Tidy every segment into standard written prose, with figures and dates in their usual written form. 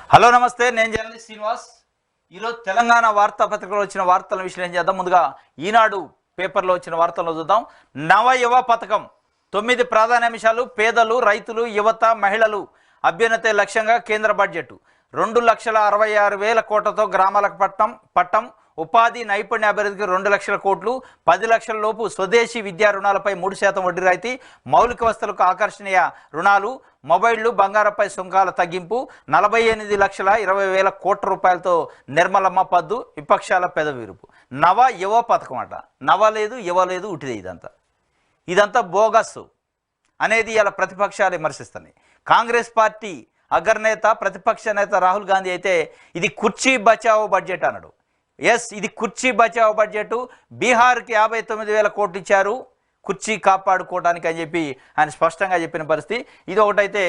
Hello నమస్తే, నేను journalist Srinivas. ఈరోజు తెలంగాణ వార్తాపత్రికలో వచ్చిన వార్తలను విశ్లేషణ చేద్దాం. ముందుగా ఈనాడు పేపర్లో వచ్చిన వార్తలను చూద్దాం. నవ యువ పథకం 9 ప్రాధాన్యాంశాలు. పేదలు, రైతులు, యువత, మహిళలు అభ్యున్నతే లక్ష్యంగా కేంద్ర బడ్జెట్ 2,66,000 కోట్లతో గ్రామాలకు పట్టం ఉపాధి నైపుణ్య అభివృద్ధికి 2 లక్షల కోట్లు, 10 లక్షల లోపు స్వదేశీ విద్యా రుణాలపై 3% వడ్డీ రాయితీ, మౌలిక వస్తువులకు ఆకర్షణీయ రుణాలు, మొబైళ్లు, బంగారంపై సుంకాల తగ్గింపు, 48,20,000 కోట్ల రూపాయలతో నిర్మలమ్మ పద్దు, విపక్షాల పెదవిరుపు. నవ యువ పథకం అట. నవ లేదు, యువ లేదు, ఉటిదే. ఇదంతా బోగస్ అనేది ఇలా ప్రతిపక్షాలు విమర్శిస్తున్నాయి. కాంగ్రెస్ పార్టీ అగ్రనేత ప్రతిపక్ష నేత రాహుల్ గాంధీ అయితే ఇది కుర్చీ బచావో బడ్జెట్ అన్నాడు. ఎస్, ఇది కుర్చీ బచావో బడ్జెట్. బీహార్కి 59,000 కోట్లు ఇచ్చారు కుర్చీ కాపాడుకోవడానికి అని చెప్పి ఆయన స్పష్టంగా చెప్పిన పరిస్థితి. ఇది ఒకటైతే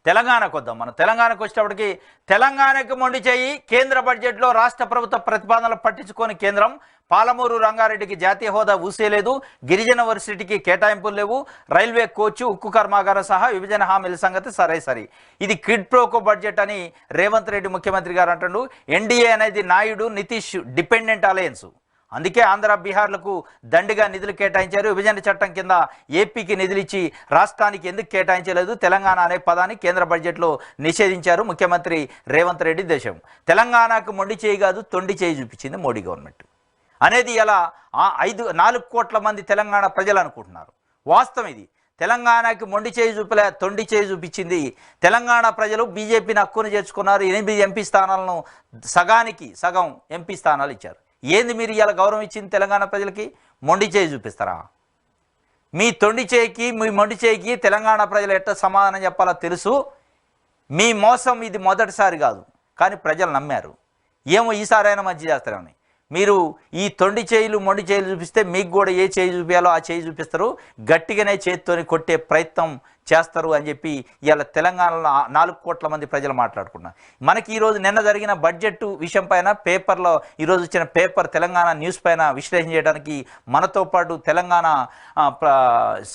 తెలంగాణకు వద్దాం. మనం తెలంగాణకు వచ్చేటప్పటికి తెలంగాణకు మొండి చేయి. కేంద్ర బడ్జెట్లో రాష్ట్ర ప్రభుత్వ ప్రతిపాదనలు పట్టించుకొని కేంద్రం. పాలమూరు రంగారెడ్డికి జాతీయ హోదా ఊసేలేదు. గిరిజన వర్సిటీకి కేటాయింపులు లేవు. రైల్వే కోచ్, ఉక్కు కర్మాగారం సహా విభజన హామీల సంగతి సరే. ఇది క్విడ్ ప్రోకో బడ్జెట్ అని రేవంత్ రెడ్డి ముఖ్యమంత్రి గారు అంటాడు. ఎన్డీఏ అనేది నాయుడు నితీష్ డిపెండెంట్ అలయన్స్. అందుకే ఆంధ్ర, బీహార్లకు దండిగా నిధులు కేటాయించారు. విభజన చట్టం కింద ఏపీకి నిధులు ఇచ్చి రాష్ట్రానికి ఎందుకు కేటాయించలేదు? తెలంగాణ అనే పదాన్ని కేంద్ర బడ్జెట్లో నిషేధించారు ముఖ్యమంత్రి రేవంత్ రెడ్డి. దేశం తెలంగాణకు మొండి చేయి కాదు, తొండి చేయి చూపించింది మోడీ గవర్నమెంట్ అనేది ఇలా 4 కోట్ల మంది తెలంగాణ ప్రజలు అనుకుంటున్నారు. వాస్తవం ఇది. తెలంగాణకి మొండి చేయి చూపలే, తొండి చేయి చూపించింది తెలంగాణ ప్రజలు. బీజేపీని హక్కును చేర్చుకున్నారు. 8 ఎంపీ స్థానాలను సగానికి సగం ఎంపీ స్థానాలు ఇచ్చారు. ఏంది మీరు ఇలా గౌరవం ఇచ్చింది తెలంగాణ ప్రజలకి? మొండి చేయి చూపిస్తారా? మీ తొండి చేయికి, మీ మొండి చేయికి తెలంగాణ ప్రజలు ఎట్లా సమాధానం చెప్పాలో తెలుసు. మీ మోసం ఇది మొదటిసారి కాదు, కానీ ప్రజలు నమ్మారు. ఏమో ఈసారైనా మంచి చేస్తారని. మీరు ఈ తొండి చేయిలు, మొండి చేయిలు చూపిస్తే మీకు కూడా ఏ చేయి చూపించాలో ఆ చేయి చూపిస్తారు. గట్టిగానే చేతితోని కొట్టే ప్రయత్నం చేస్తారు అని చెప్పి ఇవాళ తెలంగాణలో 4 కోట్ల మంది ప్రజలు మాట్లాడుకున్నారు. మనకి ఈరోజు నిన్న జరిగిన బడ్జెట్ విషయం పైన పేపర్లో ఈరోజు వచ్చిన పేపర్ తెలంగాణ న్యూస్ పైన విశ్లేషణ చేయడానికి మనతో పాటు తెలంగాణ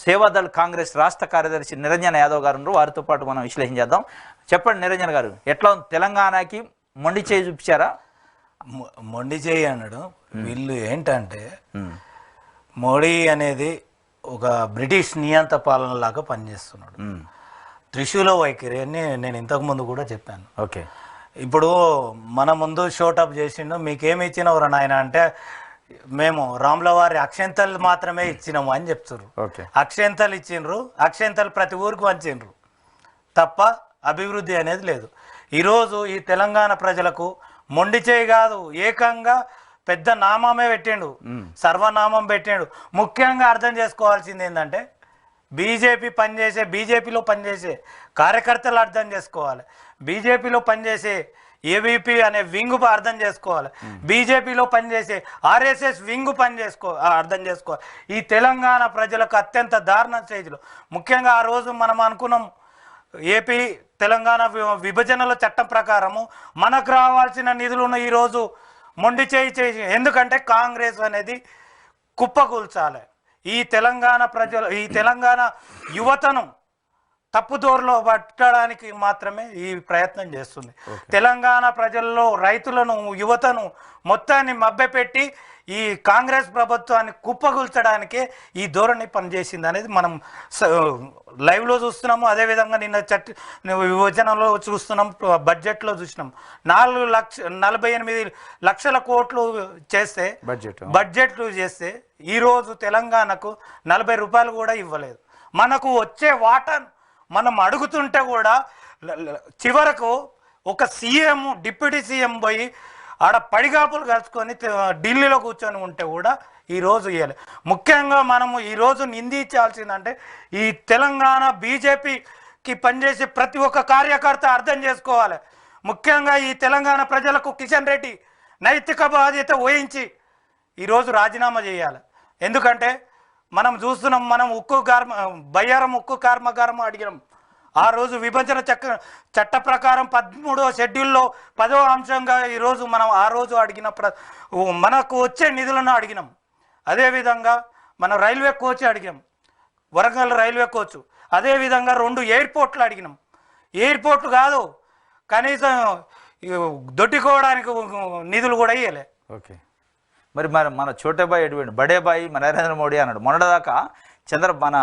సేవాదళ్ కాంగ్రెస్ రాష్ట్ర కార్యదర్శి నిరంజన్ యాదవ్ గారు ఉన్నారు. వారితో పాటు మనం విశ్లేషణ చేద్దాం. చెప్పండి నిరంజన్ గారు, ఎట్లా ఉంది? తెలంగాణకి మొండి చేయి చూపించారా? మొండి చేయి అన్నాడు. వీళ్ళు ఏంటంటే మోడీ అనేది ఒక బ్రిటిష్ నియంత పాలనలాగా పనిచేస్తున్నాడు. త్రిశూల వైఖరి అని నేను ఇంతకుముందు కూడా చెప్పాను. ఓకే, ఇప్పుడు మన ముందు షోటప్ చేసిండు. మీకేమి ఇచ్చినవరా నాయన అంటే, మేము రాముల వారి అక్షంతలు మాత్రమే ఇచ్చినాము అని చెప్తున్నారు. అక్షంతలు ఇచ్చిండ్రు, అక్షంతలు ప్రతి ఊరికి వంచిండ్రు తప్ప అభివృద్ధి అనేది లేదు. ఈరోజు ఈ తెలంగాణ ప్రజలకు మొండి చేయి కాదు, ఏకంగా పెద్ద నామమే పెట్టిండు, సర్వనామం పెట్టిండు. ముఖ్యంగా అర్థం చేసుకోవాల్సింది ఏంటంటే బీజేపీలో పనిచేసే కార్యకర్తలు అర్థం చేసుకోవాలి. బీజేపీలో పనిచేసే ఏబీపీ అనే వింగ్ అర్థం చేసుకోవాలి. బీజేపీలో పనిచేసే ఆర్ఎస్ఎస్ వింగ్ అర్థం చేసుకోవాలి. ఈ తెలంగాణ ప్రజలకు అత్యంత దారుణ స్టేజ్లో, ముఖ్యంగా ఆ రోజు మనం అనుకున్నాం ఏపీ తెలంగాణ విభజనల చట్టం ప్రకారము మనకు రావాల్సిన నిధులను ఈరోజు మొండి చేయి. ఎందుకంటే కాంగ్రెస్ అనేది కుప్పకూల్చాలి. ఈ తెలంగాణ యువతను తప్పుదోరలో పట్టడానికి మాత్రమే ఈ ప్రయత్నం చేస్తుంది. తెలంగాణ ప్రజల్లో రైతులను, యువతను మొత్తాన్ని మభ్యపెట్టి ఈ కాంగ్రెస్ ప్రభుత్వాన్ని కుప్పగూల్చడానికే ఈ ధోరణి పనిచేసింది అనేది మనం లైవ్లో చూస్తున్నాము. అదేవిధంగా నిన్న విభజనలో చూస్తున్నాం, బడ్జెట్లో చూసినాం. 48 లక్షల కోట్లు చేస్తే బడ్జెట్లు చేస్తే ఈరోజు తెలంగాణకు 40 రూపాయలు కూడా ఇవ్వలేదు. మనకు వచ్చే వాటాను మనం అడుగుతుంటే కూడా చివరకు ఒక సీఎం, డిప్యూటీ సీఎం పోయి ఆడ పడిగాపులు కలుసుకొని ఢిల్లీలో కూర్చొని ఉంటే కూడా ఈరోజు ఇవ్వాలి. ముఖ్యంగా మనము ఈరోజు నిందించాల్సిందంటే ఈ తెలంగాణ బీజేపీకి పనిచేసే ప్రతి ఒక్క కార్యకర్త అర్థం చేసుకోవాలి. ముఖ్యంగా ఈ తెలంగాణ ప్రజలకు కిషన్ రెడ్డి నైతిక బాధ్యత వహించి ఈరోజు రాజీనామా చేయాలి. ఎందుకంటే మనం చూస్తున్నాం, మనం బయ్యారం ఉక్కు కర్మాగారం అడిగినాం. ఆ రోజు విభజన చట్ట ప్రకారం 13వ షెడ్యూల్లో 10వ అంశంగా ఈరోజు మనం ఆ రోజు అడిగిన మనకు వచ్చే నిధులను అడిగినాం. అదేవిధంగా మనం రైల్వే కోచ్ అడిగాం, వరంగల్ రైల్వే కోచ్. అదేవిధంగా 2 ఎయిర్పోర్ట్లు అడిగినాం. ఎయిర్పోర్ట్లు కాదు, కనీసం దొట్టుకోవడానికి నిధులు కూడా ఇవ్వలే. ఓకే, మరి మన చోటేబాయి ఎటువంటి బడేబాయి మన నరేంద్ర మోడీ అన్నాడు మొన్నటిదాకా. మన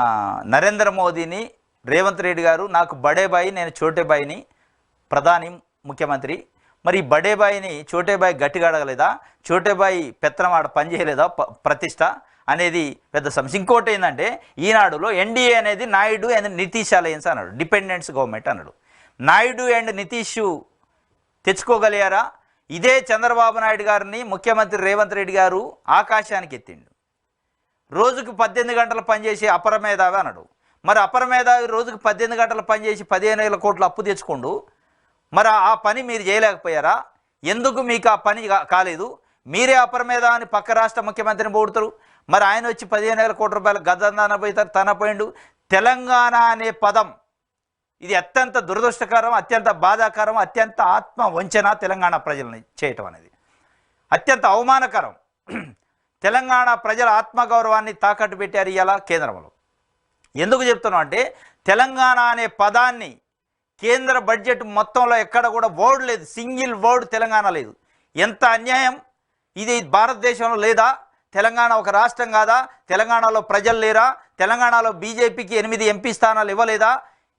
నరేంద్ర మోదీని రేవంత్ రెడ్డి గారు నాకు బడేబాయి, నేను చోటేబాయిని, ప్రధాని ముఖ్యమంత్రి. మరి ఈ బడేబాయిని చోటేబాయి గట్టిగా అడగలేదా? చోటేబాయి పెత్తనం ఆడ పనిచేయలేదా? ప్రతిష్ట అనేది పెద్ద సమస్య. ఇంకోటి ఏంటంటే ఈనాడులో ఎన్డీఏ అనేది నాయుడు అండ్ నితీష్ అలయన్స్ అన్నాడు, డిపెండెన్స్ గవర్నమెంట్ అన్నాడు. నాయుడు అండ్ నితీష్ తెచ్చుకోగలిగారా? ఇదే చంద్రబాబు నాయుడు గారిని ముఖ్యమంత్రి రేవంత్ రెడ్డి గారు ఆకాశానికి ఎత్తిండు. రోజుకు 18 గంటలు పనిచేసి అపర మేధావి అన్నాడు. మరి అపర మేధావి రోజుకు 18 గంటలు పనిచేసి 15,000 కోట్లు అప్పు తెచ్చుకోండు. మరి ఆ పని మీరు చేయలేకపోయారా? ఎందుకు మీకు ఆ పని కాలేదు? మీరే అపర మేధావిని పక్క రాష్ట్ర ముఖ్యమంత్రిని పొగుడుతారు. మరి ఆయన వచ్చి 15,000 కోట్ల రూపాయల గద్దన పోతారు, తన పోయిండు. తెలంగాణ అనే పదం ఇది అత్యంత దురదృష్టకరం, అత్యంత బాధాకరం, అత్యంత ఆత్మ వంచన తెలంగాణ ప్రజల్ని చేయటం అనేది అత్యంత అవమానకరం. తెలంగాణ ప్రజల ఆత్మగౌరవాన్ని తాకట్టు పెట్టారు ఇవాళ కేంద్రంలో. ఎందుకు చెప్తున్నాం అంటే తెలంగాణ అనే పదాన్ని కేంద్ర బడ్జెట్ మొత్తంలో ఎక్కడ కూడా వర్డ్ లేదు, సింగిల్ వర్డ్ తెలంగాణ లేదు. ఎంత అన్యాయం ఇది! భారతదేశంలో లేదా? తెలంగాణ ఒక రాష్ట్రం కాదా? తెలంగాణలో ప్రజలు లేరా? తెలంగాణలో బీజేపీకి 8 ఎంపీ స్థానాలు ఇవ్వలేదా?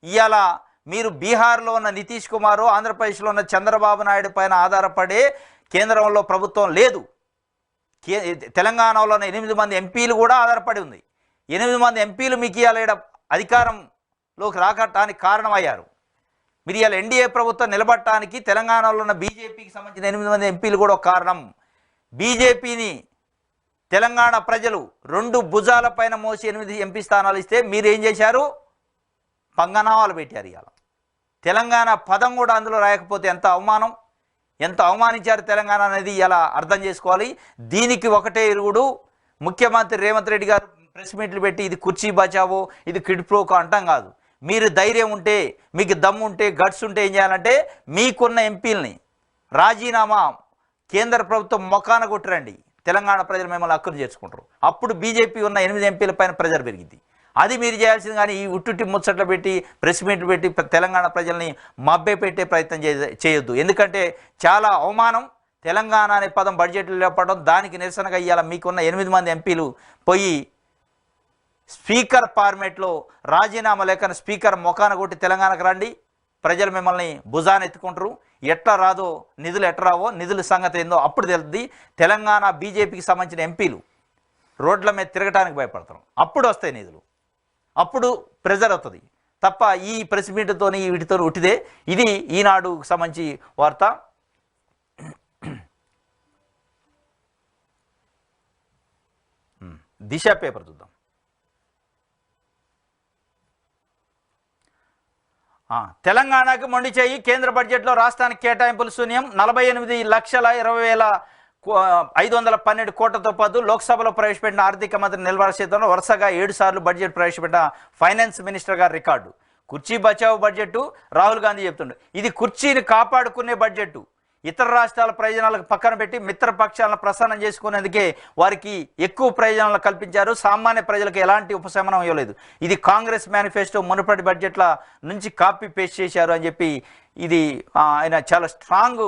ఇవాళ మీరు బీహార్లో ఉన్న నితీష్ కుమార్, ఆంధ్రప్రదేశ్లో ఉన్న చంద్రబాబు నాయుడు పైన ఆధారపడే కేంద్రంలో ప్రభుత్వం లేదు. తెలంగాణలో ఉన్న 8 మంది ఎంపీలు కూడా ఆధారపడి ఉంది. 8 మంది ఎంపీలు మీకు ఇవాళ అధికారంలోకి రాకటానికి కారణమయ్యారు. మీరు ఇవాళ ఎన్డీఏ ప్రభుత్వం నిలబడటానికి తెలంగాణలో ఉన్న బీజేపీకి సంబంధించిన 8 మంది ఎంపీలు కూడా ఒక కారణం. బీజేపీని తెలంగాణ ప్రజలు 2 భుజాల పైన మోసి 8 ఎంపీ స్థానాలు ఇస్తే మీరు ఏం చేశారు? పంగనామాలు పెట్టారు. ఇవాళ తెలంగాణ పదం కూడా అందులో రాయకపోతే ఎంత అవమానం, ఎంత అవమానించారు తెలంగాణ అనేది ఇలా అర్థం చేసుకోవాలి. దీనికి ఒకటే ఇరుగుడు, ముఖ్యమంత్రి రేవంత్ రెడ్డి గారు ప్రెస్ మీట్లు పెట్టి ఇది కుర్చీ బచావో, ఇది కిడ్ ప్రోకో అంటాం కాదు. మీరు ధైర్యం ఉంటే, మీకు దమ్ము ఉంటే, గట్స్ ఉంటే ఏం చేయాలంటే మీకున్న ఎంపీలని రాజీనామా కేంద్ర ప్రభుత్వం మొఖాన కొట్టిరండి. తెలంగాణ ప్రజలు మిమ్మల్ని హక్కును చేర్చుకుంటారు. అప్పుడు బీజేపీ ఉన్న 8 ఎంపీల పైన ప్రెజర్ పెరిగింది. అది మీరు చేయాల్సింది. కానీ ఈ ఉట్టుట్టి ముచ్చట్లు పెట్టి ప్రెస్ మీట్లు పెట్టి తెలంగాణ ప్రజల్ని మభ్య పెట్టే ప్రయత్నం చేయొద్దు. ఎందుకంటే చాలా అవమానం. తెలంగాణ అనే పదం బడ్జెట్లో లేపడం, దానికి నిరసనగా ఇవాళ మీకున్న 8 మంది ఎంపీలు పోయి స్పీకర్ ఫార్మేట్లో రాజీనామా లేఖను స్పీకర్ మొఖాన కొట్టి తెలంగాణకు రండి, ప్రజలు మిమ్మల్ని భుజాన ఎత్తుకుంటారు. ఎట్లా రాదో నిధులు, ఎట్లా రావో నిధుల సంగతి ఏందో అప్పుడు తెలుస్తుంది. తెలంగాణ బీజేపీకి సంబంధించిన ఎంపీలు రోడ్ల మీద తిరగటానికి భయపడతారు. అప్పుడు వస్తాయి నిధులు, అప్పుడు ప్రెజర్ అవుతుంది తప్ప ఈ ప్రెస్ మీట్తో వీటితో ఉట్టిదే. ఇది ఈనాడుకు సంబంధించి వార్త. దిశ పేపర్ చూద్దాం. తెలంగాణకు మొండి చేయి, కేంద్ర బడ్జెట్లో రాష్ట్రానికి కేటాయింపులు శూన్యం. 48,0512 కోట్లతో పాటు లోక్సభలో ప్రవేశపెట్టిన ఆర్థిక మంత్రి నిర్మలా సీతారామన్ వరుసగా 7 సార్లు బడ్జెట్ ప్రవేశపెట్టిన ఫైనాన్స్ మినిస్టర్ గారి రికార్డు. కుర్చీ బచావ్ బడ్జెట్ రాహుల్ గాంధీ చెప్తుండే. ఇది కుర్చీని కాపాడుకునే బడ్జెట్. ఇతర రాష్ట్రాల ప్రయోజనాలకు పక్కన పెట్టి మిత్రపక్షాలను ప్రసన్నం చేసుకునేందుకే వారికి ఎక్కువ ప్రయోజనాలు కల్పించారు. సామాన్య ప్రజలకు ఎలాంటి ఉపశమనం ఇవ్వలేదు. ఇది కాంగ్రెస్ మేనిఫెస్టో మునుపటి బడ్జెట్ల నుంచి కాపీ పేస్ట్ చేశారు అని చెప్పి ఇది ఆయన చాలా స్ట్రాంగ్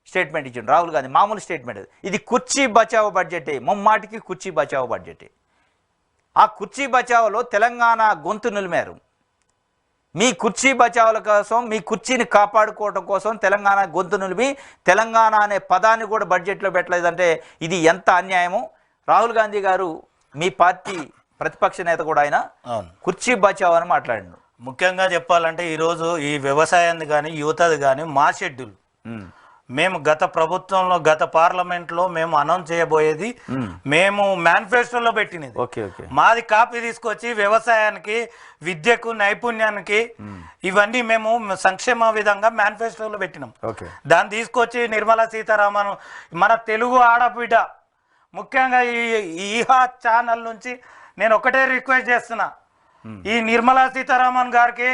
స్టేట్మెంట్ ఇచ్చిండు రాహుల్ గాంధీ. మామూలు స్టేట్మెంట్ ఇది కుర్చీ బచావ్ బడ్జెటే, ముమ్మాటికి కుర్చీ బచావ్ బడ్జెటే. ఆ కుర్చీ బచావ్లో తెలంగాణ గొంతు నిలిమారు. మీ కుర్చీ బచావుల కోసం, మీ కుర్చీని కాపాడుకోవడం కోసం తెలంగాణ గొంతు నిలిపి తెలంగాణ అనే పదాన్ని కూడా బడ్జెట్లో పెట్టలేదంటే ఇది ఎంత అన్యాయమో. రాహుల్ గాంధీ గారు మీ పార్టీ ప్రతిపక్ష నేత కూడా ఆయన కుర్చీ బచావ్ అని మాట్లాడిండు. ముఖ్యంగా చెప్పాలంటే ఈరోజు ఈ వ్యవసాయాన్ని కానీ యువతది కానీ మా షెడ్యూల్ మేము గత ప్రభుత్వంలో గత పార్లమెంట్లో మేము అనౌన్స్ చేయబోయేది మేము మేనిఫెస్టోలో పెట్టినది. మాది కాపీ తీసుకొచ్చి వ్యవసాయానికి, విద్యకు, నైపుణ్యానికి ఇవన్నీ మేము సంక్షేమ విధంగా మేనిఫెస్టోలో పెట్టినాం. దాన్ని తీసుకొచ్చి నిర్మలా సీతారామన్ మన తెలుగు ఆడబిడ్డ ముఖ్యంగా ఈ ఛానల్ నుంచి నేను ఒకటే రిక్వెస్ట్ చేస్తున్నా, ఈ నిర్మలా సీతారామన్ గారికి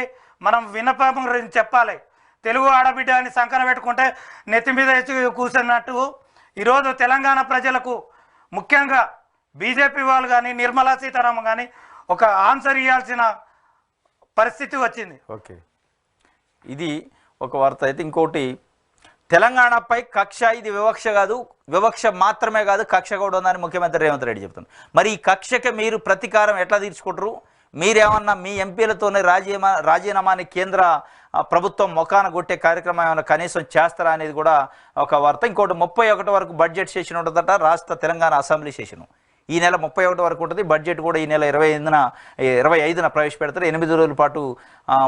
మనం విన్నపం చెప్పాలి. తెలుగు ఆడబిడ్డ అని సంకన పెట్టుకుంటే నెత్తి మీద కూర్చున్నట్టు ఈరోజు తెలంగాణ ప్రజలకు ముఖ్యంగా బీజేపీ వాళ్ళు కానీ నిర్మలా సీతారామన్ కానీ ఒక ఆన్సర్ ఇవ్వాల్సిన పరిస్థితి వచ్చింది. ఇది ఒక వార్త అయితే. ఇంకోటి, తెలంగాణపై కక్ష, ఇది వివక్ష కాదు, వివక్ష మాత్రమే కాదు కక్ష కూడా ఉందని ముఖ్యమంత్రి రేవంత్ రెడ్డి చెప్తున్నారు. మరి ఈ కక్షకి మీరు ప్రతీకారం ఎట్లా తీర్చుకుంటారు? మీరేమన్నా మీ ఎంపీలతోనే రాజీనామాని కేంద్ర ప్రభుత్వం మొఖాన కొట్టే కార్యక్రమం ఏమైనా కనీసం చేస్తారా అనేది కూడా ఒక వార్త. ఇంకోటి, 31 వరకు బడ్జెట్ సెషన్ ఉంటుందట రాష్ట్ర తెలంగాణ అసెంబ్లీ సెషను. ఈ నెల 31 వరకు ఉంటుంది. బడ్జెట్ కూడా ఈ నెల 25న ప్రవేశపెడతారు. 8 రోజుల పాటు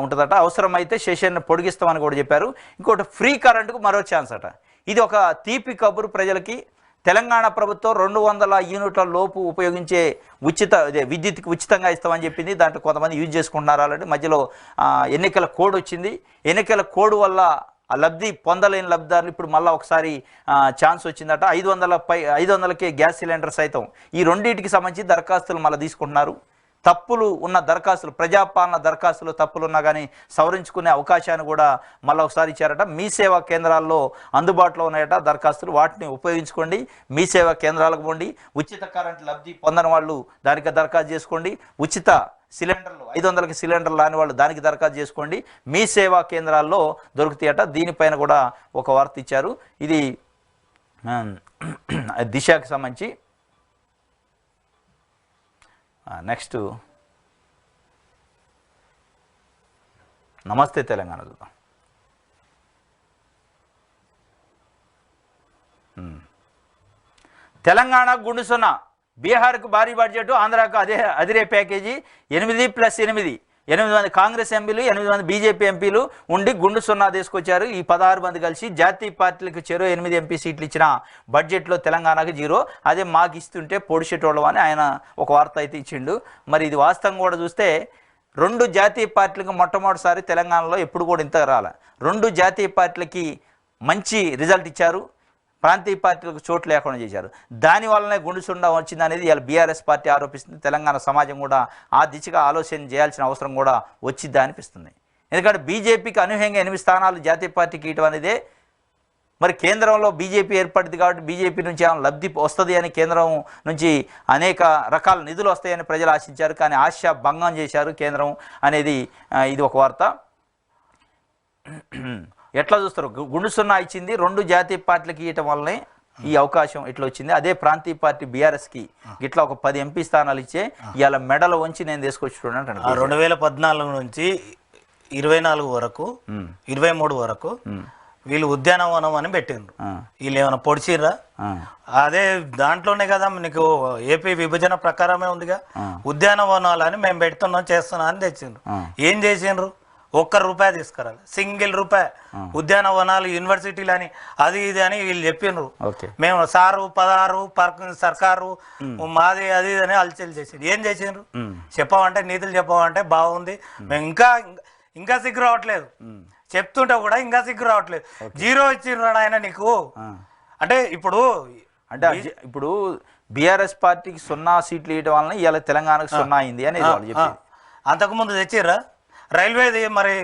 ఉంటుందట. అవసరమైతే సెషన్ పొడిగిస్తామని కూడా చెప్పారు. ఇంకోటి, ఫ్రీ కరెంటుకు మరో ఛాన్స్ అట. ఇది ఒక తీపి కబురు ప్రజలకి. తెలంగాణ ప్రభుత్వం 200 యూనిట్ల లోపు ఉపయోగించే విద్యుత్కి ఉచితంగా ఇస్తామని చెప్పింది. దాంట్లో కొంతమంది యూజ్ చేసుకుంటున్నారు ఆల్రెడీ. మధ్యలో ఎన్నికల కోడ్ వచ్చింది. ఎన్నికల కోడ్ వల్ల ఆ లబ్ధి పొందలేని లబ్ధిదారులు ఇప్పుడు మళ్ళీ ఒకసారి ఛాన్స్ వచ్చిందట. 500కే గ్యాస్ సిలిండర్ సైతం. ఈ రెండింటికి సంబంధించి దరఖాస్తులు మళ్ళీ తీసుకుంటున్నారు. తప్పులు ఉన్న దరఖాస్తులు, ప్రజాపాలన దరఖాస్తులు తప్పులు ఉన్నా కానీ సవరించుకునే అవకాశాన్ని కూడా మళ్ళీ ఒకసారి ఇచ్చారట. మీ సేవా కేంద్రాల్లో అందుబాటులో ఉన్నాయట దరఖాస్తులు, వాటిని ఉపయోగించుకోండి. మీ సేవా కేంద్రాలకు పోండి. ఉచిత కరెంట్ లబ్ధి పొందని వాళ్ళు దానికి దరఖాస్తు చేసుకోండి. ఉచిత సిలిండర్లు 500కి సిలిండర్లు రాని వాళ్ళు దానికి దరఖాస్తు చేసుకోండి. మీ సేవా కేంద్రాల్లో దొరుకుతాయట. దీనిపైన కూడా ఒక వార్త ఇచ్చారు. ఇది దిశకి సంబంధించి. నెక్స్ట్, నమస్తే తెలంగాణ చూద్దాం. తెలంగాణ గుండుసున్న, బీహార్కు భారీ బడ్జెట్, ఆంధ్రాకు అదిరే ప్యాకేజీ. 8+8 మంది కాంగ్రెస్ ఎంపీలు, 8 మంది బీజేపీ ఎంపీలు ఉండి గుండు సున్నా తీసుకొచ్చారు. ఈ 16 మంది కలిసి జాతీయ పార్టీలకు చెరో 8 ఎంపీ సీట్లు ఇచ్చిన బడ్జెట్లో తెలంగాణకు 0. అదే మాకు ఇస్తుంటే పొడిచేటోళ్ళం అని ఆయన ఒక వార్త అయితే ఇచ్చిండు. మరి ఇది వాస్తవం కూడా చూస్తే 2 జాతీయ పార్టీలకు మొట్టమొదటిసారి తెలంగాణలో ఎప్పుడు కూడా ఇంతగా రాలే. 2 జాతీయ పార్టీలకి మంచి రిజల్ట్ ఇచ్చారు. ప్రాంతీయ పార్టీలకు చోటు లేకుండా చేశారు. దానివల్లనే గుండుసుండ వచ్చిందనేది ఇలా బీఆర్ఎస్ పార్టీ ఆరోపిస్తుంది. తెలంగాణ సమాజం కూడా ఆ దిశగా ఆలోచన చేయాల్సిన అవసరం కూడా వచ్చిద్దా అనిపిస్తుంది. ఎందుకంటే బీజేపీకి అనూహ్యంగా 8 స్థానాలు జాతీయ పార్టీకి ఇవ్వడం అనేదే. మరి కేంద్రంలో బీజేపీ ఏర్పడింది కాబట్టి బీజేపీ నుంచి ఏమైనా లబ్ధి వస్తుంది అని, కేంద్రం నుంచి అనేక రకాల నిధులు వస్తాయని ప్రజలు ఆశించారు. కానీ ఆశ భంగం చేశారు కేంద్రం అనేది ఇది ఒక వార్త. ఎట్లా చూస్తారు? గుండు సున్నా ఇచ్చింది 2 జాతీయ పార్టీలకి ఇవ్వటం వల్లనే ఈ అవకాశం ఇట్లా వచ్చింది. అదే ప్రాంతీయ పార్టీ బీఆర్ఎస్కి ఇట్లా ఒక 10 ఎంపీ స్థానాలు ఇచ్చే ఇవాళ మెడలు వంచి నేను తీసుకొచ్చుకున్నాను. 2014 నుంచి 24 వరకు 23 వరకు వీళ్ళు ఉద్యానవనం అని పెట్టిండ్రు. వీళ్ళు ఏమైనా పొడిచిర్రా? అదే దాంట్లోనే కదా నీకు ఏపీ విభజన ప్రకారమే ఉందిగా. ఉద్యానవనాలు అని మేము పెడుతున్నాం చేస్తున్నాం అని తెచ్చిండ్రు. ఏం చేసిండ్రు? ₹1 తీసుకురాలి. సింగిల్ రూపాయి. ఉద్యానవనాలు యూనివర్సిటీలు అని అది ఇది అని వీళ్ళు చెప్పిండ్రు. మేము సారు 16 సర్కారు మాది అది ఇది అని అలచలు చేసిండ్రు. ఏం చేసిండ్రు? చెప్పమంటే నీతులు చెప్పమంటే బాగుంది. మేము ఇంకా సిగ్గు రావట్లేదు. చెప్తుంటే కూడా ఇంకా సిగ్గు రావట్లేదు. 0 ఇచ్చిండ్రు ఆయన నీకు. అంటే ఇప్పుడు బీఆర్ఎస్ పార్టీకి 0 సీట్లు ఇవ్వడం వలన ఇవాళ తెలంగాణకు 0 అయింది అనేది వాళ్ళు చెప్పారు. అంతకుముందు తెచ్చిర్రా? రైల్వేది మరి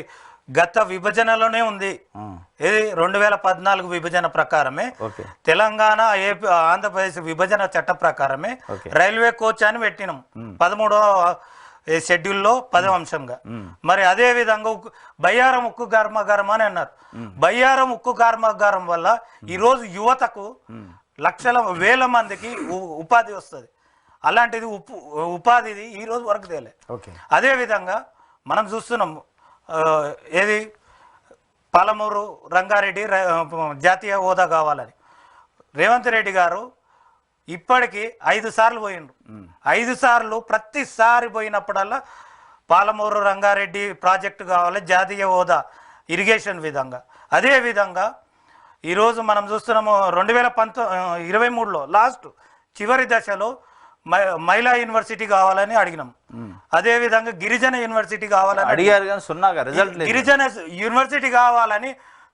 గత విభజనలోనే ఉంది. ఇది 2014 విభజన ప్రకారమే తెలంగాణ ఏపీ ఆంధ్రప్రదేశ్ విభజన చట్ట ప్రకారమే రైల్వే కోచ్ అని పెట్టినాం 13వ షెడ్యూల్లో 10వ అంశంగా. మరి అదే విధంగా బయ్యారం ఉక్కు కర్మాగారం అని అన్నారు. బయ్యారం ఉక్కు కర్మాగారం వల్ల ఈరోజు యువతకు వేల మందికి ఉపాధి వస్తుంది. అలాంటిది ఉపాధిది ఈరోజు వరకు తేలే. అదే విధంగా మనం చూస్తున్నాం ఏది పాలమూరు రంగారెడ్డి జాతీయ హోదా కావాలని రేవంత్ రెడ్డి గారు ఇప్పటికీ 5 సార్లు పోయిండ్రు. 5 సార్లు ప్రతిసారి పోయినప్పుడల్లా పాలమూరు రంగారెడ్డి ప్రాజెక్టు కావాలి, జాతీయ హోదా, ఇరిగేషన్ విధంగా. అదే విధంగా ఈరోజు మనం చూస్తున్నాము 2023లో లాస్ట్ చివరి దశలో మహిళా యూనివర్సిటీ కావాలని అడిగినాం. అదే విధంగా గిరిజన యూనివర్సిటీ కావాలని అడిగారు కానీ సున్నాగా రిజల్ట్ లేదు. గిరిజన యూనివర్సిటీ కావాలని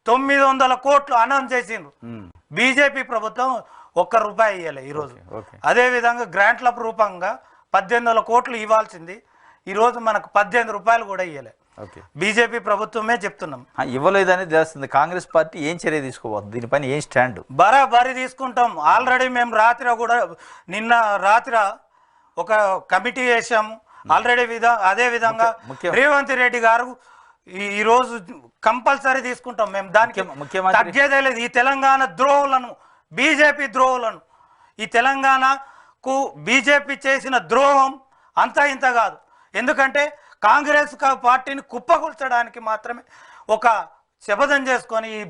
900 కోట్లు అనౌన్స్ చేసిండ్రు. బీజేపీ ప్రభుత్వం ₹1 ఇవ్వలే ఈరోజు. అదే విధంగా గ్రాంట్ల రూపంగా 1800 కోట్లు ఇవ్వాల్సింది ఈరోజు మనకు ₹18 కూడా ఇవ్వలే. బీజేపీ ప్రభుత్వమే చెప్తున్నాం ఇవ్వలేదని తెలుస్తుంది. కాంగ్రెస్ పార్టీ ఏం చర్య తీసుకోవద్దు, దీనిపైన ఏం స్టాండ్? బరాబరి తీసుకుంటాం. ఆల్రెడీ మేము నిన్న రాత్రి ఒక కమిటీ వేసాము ఆల్రెడీ. అదే విధంగా రేవంత్ రెడ్డి గారు ఈరోజు కంపల్సరీ తీసుకుంటాం మేము, దానికి ముఖ్యమంత్రి తగ్గేదే లేదు. ఈ తెలంగాణ ద్రోహులను, బీజేపీ ద్రోహులను, ఈ తెలంగాణకు బీజేపీ చేసిన ద్రోహం అంతా ఇంత కాదు. ఎందుకంటే కాంగ్రెస్ పార్టీని కుప్పకూల్చడానికి మాత్రమే ఒక శపథం చేసుకొని ఈ